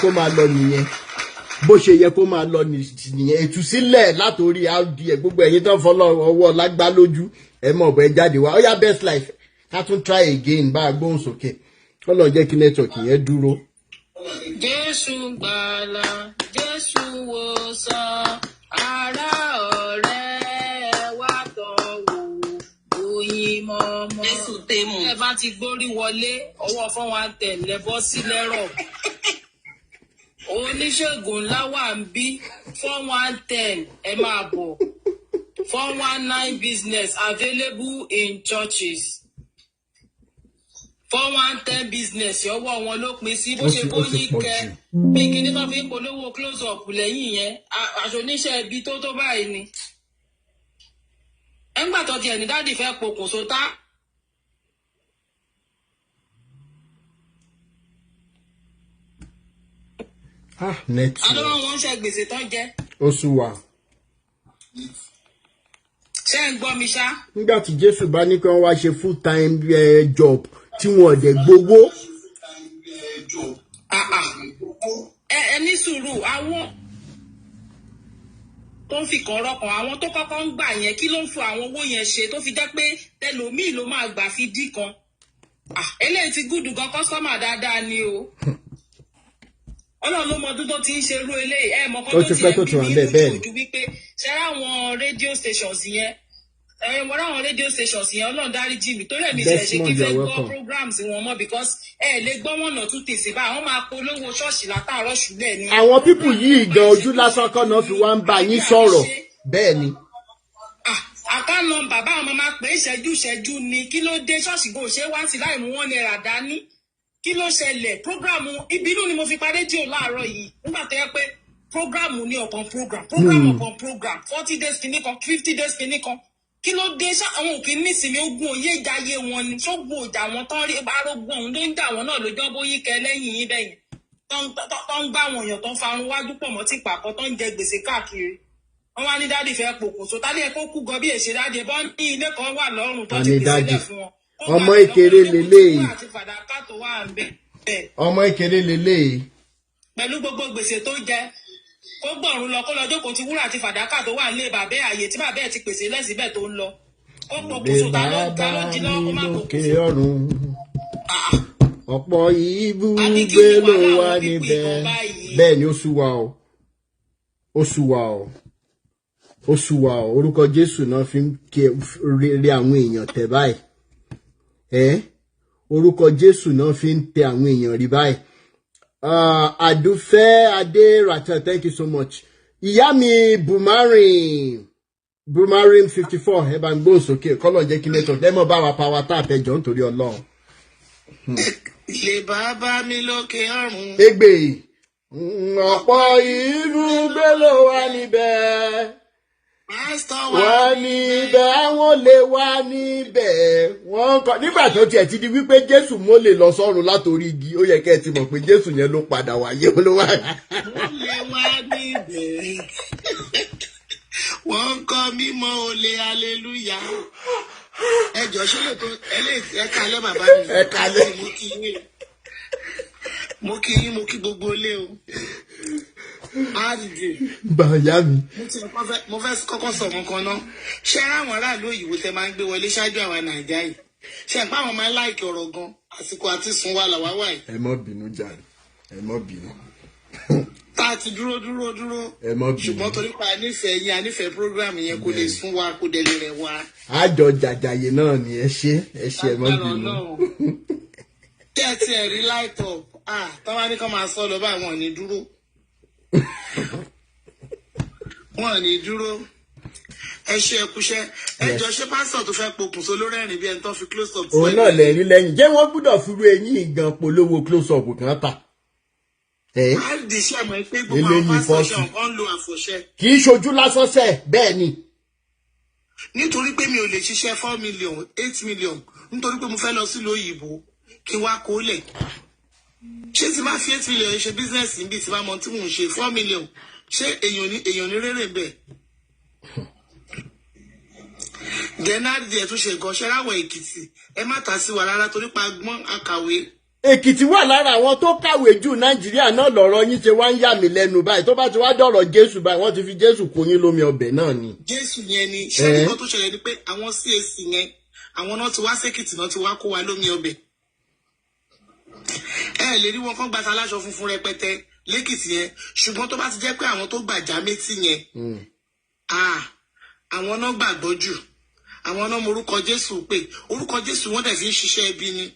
kó máa lọ nìyẹn ìtúsílẹ̀ látòrí RDA gbogbo ẹ̀yin tó ń fọlọ́ ọwọ́ lágbá lójú ẹ mọ̀ bọ́ ẹ jáde wá ó yá best life ká tún try again bá a gbóhùn sókè Ọlọ́run jẹ́ kí network yẹn dúró. Jésù gbàlà Jésù wòsàn ará ọ̀rẹ́ wa tọ̀wọ̀ oyin mọ́mọ́. Jésù tẹ̀mù. Ẹ bá ti gbórí wọlé ọwọ́ fún wa tẹ̀lé bọ́ sí lẹ́rọ̀. Oníṣègùn ńlá wà ń bí 410 ẹ máa bọ̀ 419 business available in churches. 410 business ọwọ́ wọn ló pín sí bó ṣe kó yín kẹ bí kíní tó fi ń polówó close up lẹ́yìn yẹn aṣọ oníṣẹ́ ibi tó báyìí ni. Ẹ̀ńgbà tó tiẹ̀ ní dáàdì fẹ́ pokùnso tá. Next. Adọ́wọ́ wọn ṣe gbèsè tán jẹ́. Ó sú wa. ṣé ń gbọ́ mi ṣá. nígbà tí Jésù bá ní kí wọ́n wá ṣe full time job tí wọn ò dẹ̀ gbowó. ẹ ní sùúrù àwọn tó ń fi kọ̀ọ̀rọ̀ kan àwọn tó kọ́kọ́ ń gbà yẹn kí ló ń fún àwọn owó yẹn ṣe tó fi jẹ́ pé tẹlòmíì ló máa gbà fi dí kan. Eléyìí ti gúdù gan kọ́sọ́mà dáadáa ni o. Ọlọ́run ló mọ ọdún tó ti ń ṣe irú eléyìí ẹ mọ kó tó ti ẹ bí mi lójú wípé ṣe ráwọn rédíò stations yẹn mo ráwọn rédíò stations yẹn Ọlọ́run dáríjì mi torí ẹ̀mí ṣe kí fẹ́ gbọ́ programs wọn mọ́ because ẹ lè gbọ́ wọn náà tún tèsí báyìí wọ́n máa polówó ṣọ́ọ̀ṣì látàárọ̀ ṣùgbọ́n ni. àwọn pípù yìí gan ojú lásán kọ́ náà fi wá ń bá yín sọ̀rọ̀ bẹ́ẹ̀ ni. àkáǹtì nọ́mbà báwọn ọmọ máa pè é ìṣẹ́jú ni kí ló dé ṣọ́ọ̀ṣì kò ṣe é wá sí láì mú wọn náírà dání kí ló ṣẹlẹ̀ prógrámù ìbínú ni mo fi parí rédíò láàárọ̀ yìí nígbà tó yẹ pé prógrámù ní ọ̀kan prógrámù ọ̀kan prógrámù 40 days kìíní kan 50 days kìíní kan kí ló dé àwọn òkè nísìnyí ogun òye ìjáyé wọn ni ṣógun òjà wọn tán rí arógun ọ̀hún ló ń jà wọn náà lójọ́ bóyí kẹ lẹ́yìn yín bẹ́yìn tó ń gbá àwọn èèyàn tó ń farun wájú pọ̀ mọ́ tí pàkọ́ tó ń jẹ gbèsè káàkiri wọ́n wá ní dádì fẹ́ pokùnso tádé ẹ kó kú gan bí èsè dádì ẹ bọ́ ní ilé kan wà lọ́rùn tó ti pèsè lẹ̀ fún wọn. ọmọ ìkéré lélẹ́yìí ọmọ ìkéré lélẹ́yìí. pẹ̀lú gbogbo gbèsè tó jẹ kó gbọ̀rún lọ kó lọ jókòó ti wúrà àti fàdákà tó wà nílé bàbá àyè tí bàbá ẹ̀ ti pèsè lẹ́sìbẹ̀ tó ń lọ ó pokùnso ta ló jí lọ́wọ́ kó má pokùnso. ọ̀pọ̀ ibùgbé ló wà níbẹ̀ bẹ́ẹ̀ ni ó sú wa o ó sú wa o ó sú wa o orúkọ Jésù náà fi ń rí àwọn èèyàn tẹ̀ báyìí orúkọ Jésù náà fi ń tẹ àwọn èèyàn rí báyìí. Àdùfẹ́ Adé Rachel, thank you so much. Ìyá mi Bumarin 54 ẹ bá ń gbóhùn sókè kọ́lọ̀ jẹ́ kí network lẹ́mọ̀ bá wa power tap ẹjọ́ nítorí Ọlọ́run. Lè bàbá mi lókè ọ̀run. Égbè ọ̀pọ̀ ìlú gbé ló wà níbẹ̀. Wà níbẹ̀ àwọn lè wà níbẹ̀ wọ́n kọ́ nígbà tó tiẹ̀ ti di wípé Jésù mo lè lọ sọ́run látòrí igi ó yẹ kẹ́ ẹ ti mọ̀ pé Jésù yẹn ló padà wáyé ló wà. Wọ́n lè wà níbẹ̀ wọ́n ń kọ́ mímọ́ olè aleluya. Ẹjọ́ ṣé lè tó ẹ̀ka alẹ́ bàbá mi. Ẹ̀ka alẹ́. Mo kí yín mo kí gbogbo ilé o. Bàyá mi. Mo fẹ́ kọ́kọ́ sọ nǹkan náà. Ṣé àwọn aráàlú òyìnbó tẹ máa ń gbé wọlé ṣáájú àwa Nàìjíríà yìí? Ṣé ẹ̀ páwọn máa ń láìkì ọ̀rọ̀ gan? Àsìkò àti sùn wà làwá wà yìí. Ẹ má bínú jàre, ẹ má bínú. Tá a ti dúró. Ẹ má bínú. Ṣùgbọ́n torí pa anífẹ̀ẹ́ yín anífẹ̀ẹ́ program yẹn kò lè sún wa kò dẹ̀ lè rẹ̀ wa. Àjọ jàjàyè náà ni ẹ ṣe ẹ má bínú. Ṣé ẹ ti rí light up? Tọ́wá ní kán máa sọ lọ bá àwọn ò ní dúró. Wọn ò ní dúró. Ẹ ṣe ẹkúṣẹ́. Ẹjọ́ ṣé pásítọ̀ tó fẹ́ pokùnso lórí ẹ̀rìn bí ẹni tó fi close up. Òun náà lẹ́rìí lẹ́yìn. Jẹ́ wọ́n gbúdọ̀ fúru eyín gan polówó close up kan tà. Á di iṣẹ́ mọ̀ pé gbogbo àwọn pásítọ̀ ṣe ọ̀kan ń lo àfọ̀ṣẹ. Kì í ṣojú lásán sẹ̀ bẹ́ẹ̀ ni. Nítorí pé mi ò lè ṣiṣẹ́ 4 million 8 million nítorí pé mo fẹ́ lọ sílùú òyìnbó kí n wá kó lẹ̀. Ṣé tí máa fi 8 million ṣe business níbi tí máa mọ tí mò ń ṣe 4 million ṣé èèyàn ní rere bẹ́ẹ̀. Gẹ̀nàdì ẹ̀ tún ṣe nǹkan ṣe ráwọ̀ Èkìtì ẹ má ta sí wa rárá torí pa gbọ́n akàwé. Èkìtì wà lára àwọn tó kàwé jù Nàìjíríà náà lọ́rọ̀ yín ṣe wá ń yà mí lẹ́nu báyìí tó bá ti wá dọ̀rọ̀ Jésù báyìí wọ́n ti fi Jésù kó yín lómi ọbẹ̀ náà ni. Jésù yẹn ni ṣé nǹkan tó ṣẹlẹ̀ ni pé àwọn CAC yẹn àwọn náà ti wá sẹ́kìtì náà ti wá kó wa lómi ọbẹ̀. Ẹ lè rí wọn kán gbàtà aláṣọ funfun rẹpẹtẹ lẹ́kìtì yẹn ṣùgbọ́n tó bá ti jẹ́ pé àwọn tó gbàjà méjì yẹn àwọn náà gbàgbọ́ jù àwọn náà mọ orúkọ Jésù pé orúkọ Jésù wọ́n dẹ̀ fi ń ṣiṣẹ́ ẹbí ni.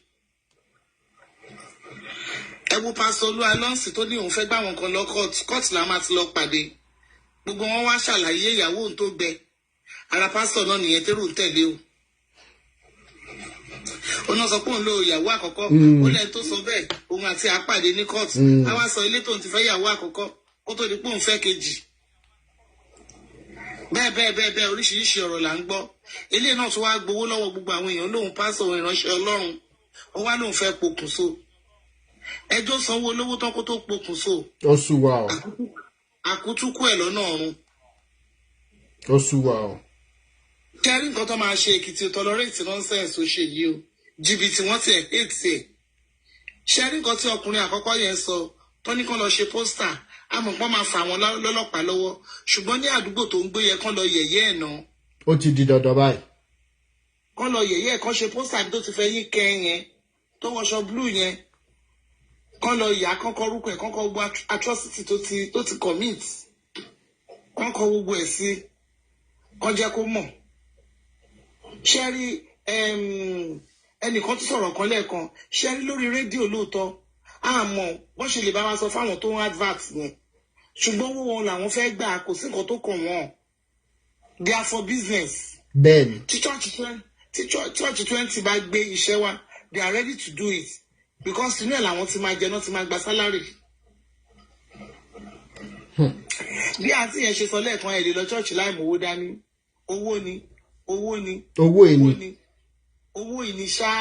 Ẹ wo pásítọ̀ Olúwa lọ́ọ̀sì tó ní òun fẹ́ gbà wọn kan lọ kóòtù la máa ti lọ pàdé gbogbo wọn wá ṣàlàyé ìyàwó òun tó gbẹ ara pásítọ̀ náà nìyẹn tẹ́rù ń tẹ̀lé o. Ó náà sọ pé òun lo ìyàwó àkọ́kọ́ ó lẹ́yìn tó sọ bẹ́ẹ̀ òun àti àpàdé ní kóòtù àwa sọ ilé tóun ti fẹ́ ìyàwó àkọ́kọ́ kó tó di pé òun fẹ́ kejì. Bẹ́ẹ̀ oríṣiríṣi ọ̀rọ̀ là ń gbọ́ ilé náà tún wá gbowó lọ́wọ́ gbogbo àwọn èèyàn lóun pásítọ̀ ìránṣẹ́ Ọlọ́run ó wá lóun fẹ́ pokùnso ẹjọ́ sanwó olówó tán kó tó pokùnso. Ó sú wa o. Àkútúkú ẹ̀ lọ́nà ọ̀run. Ó sú wa o. kẹrí nǹkan tó máa ṣe Èkìtì tolerate nonsense ó ṣe yìí o jìbìtì wọ́n ti hate ẹ̀ ṣẹ́rí nǹkan tí ọkùnrin àkọ́kọ́ yẹn sọ tó ní kán lọ ṣe pósítà àmọ̀pọ̀ máa fà wọ́n lọ́lọ́pàá lọ́wọ́ ṣùgbọ́n ní àdúgbò tó ń gbé yẹ kán lọ yẹ̀yẹ́ ẹ̀ náà. ó ti di dandan báyìí. kán lọ yẹ̀yẹ́ ẹ̀ kán ṣe pósítà tó ti fẹ́ yín kẹ́ yẹn tó wọṣọ blue yẹn kán lọ yà kán kọ orúkọ ẹ̀ kán kọ gbogbo atrocity tó ti commit kán kọ gbogbo ẹ̀ sí kán jẹ́ kó mọ̀. ṣẹ́rí ẹnìkan tó sọ̀rọ̀ kan lẹ́ẹ̀kan ṣẹ́rí lórí rédíò lóòótọ́ àmọ́ wọ́n ṣe lè bá wa sọ fáwọn tó ń advert yẹn ṣùgbọ́n owó wọn làwọn fẹ́ gbà kò sí nǹkan tó kàn wọ́n they are for business. bẹ́ẹ̀ni. tí church 20 bá gbé iṣẹ́ wa they are ready to do it because inú ẹ̀ làwọn ti máa jẹ náà ti máa gba salary. bí àǹtí yẹn ṣe sọ lẹ́ẹ̀kan ẹ̀ lè lọ church láì mówó dání owó ni owó ìní ṣáá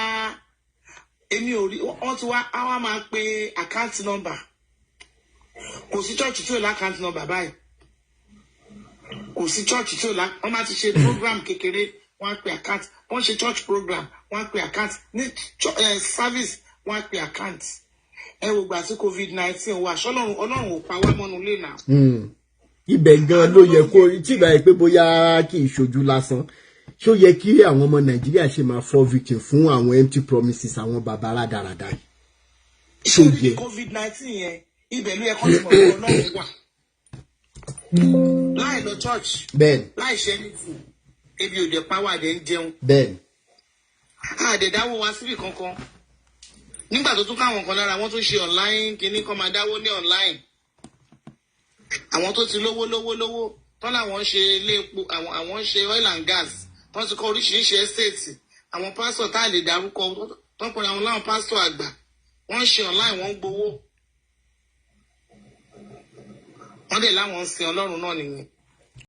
èmi ò rí wọ́n ti wá àwa máa pe àkáǹtì nọ́mbà kò sí church tí ò lá àkáǹtì nọ́mbà báyìí kò sí church tí ò lá wọ́n máa ti ṣe program kékeré wọ́n á pe àkáǹtì wọ́n ṣe church program wọ́n á pe àkáǹtì ní service wọ́n á pe àkáǹtì ẹ wò gbà sí COVID-19 wà ṣọlọ́run ọlọ́run ò pa wá mọ́nu lé náà. ibẹ̀ gan ló yẹ kó tí ìgbà yẹn pé bóyá kì í ṣojú lásán ṣó yẹ kí àwọn ọmọ Nàìjíríà ṣe máa fall victim fún àwọn empty promises àwọn bàbá rádaràda ṣó yẹ. COVID-19 yẹn ibẹ̀ ló yẹ kó lè mọ̀ pé ọlọ́run wà láì lọ church bẹ́ẹ̀ni láì ṣe anything ebi ò dé pàwọ́ àdé ń jẹun bẹ́ẹ̀ni àdẹ̀dáwó wa síbì kankan nígbà tó tún káwọn kan lára wọn tún ṣe online kínní kan máa dáwó ní online àwọn tó ti lówó tán láwọn ṣe ilé epo àwọn ṣe oil and gas wọ́n ti kọ́ oríṣiríṣi ẹ́stéètì àwọn pásítọ̀ tá a lè dárúkọ tó ń pọ̀ àwọn láwọn pásítọ̀ àgbà wọ́n ṣe online wọ́n ń gbowó wọ́n dẹ̀ láwọn ń sin ọlọ́run náà nìyẹn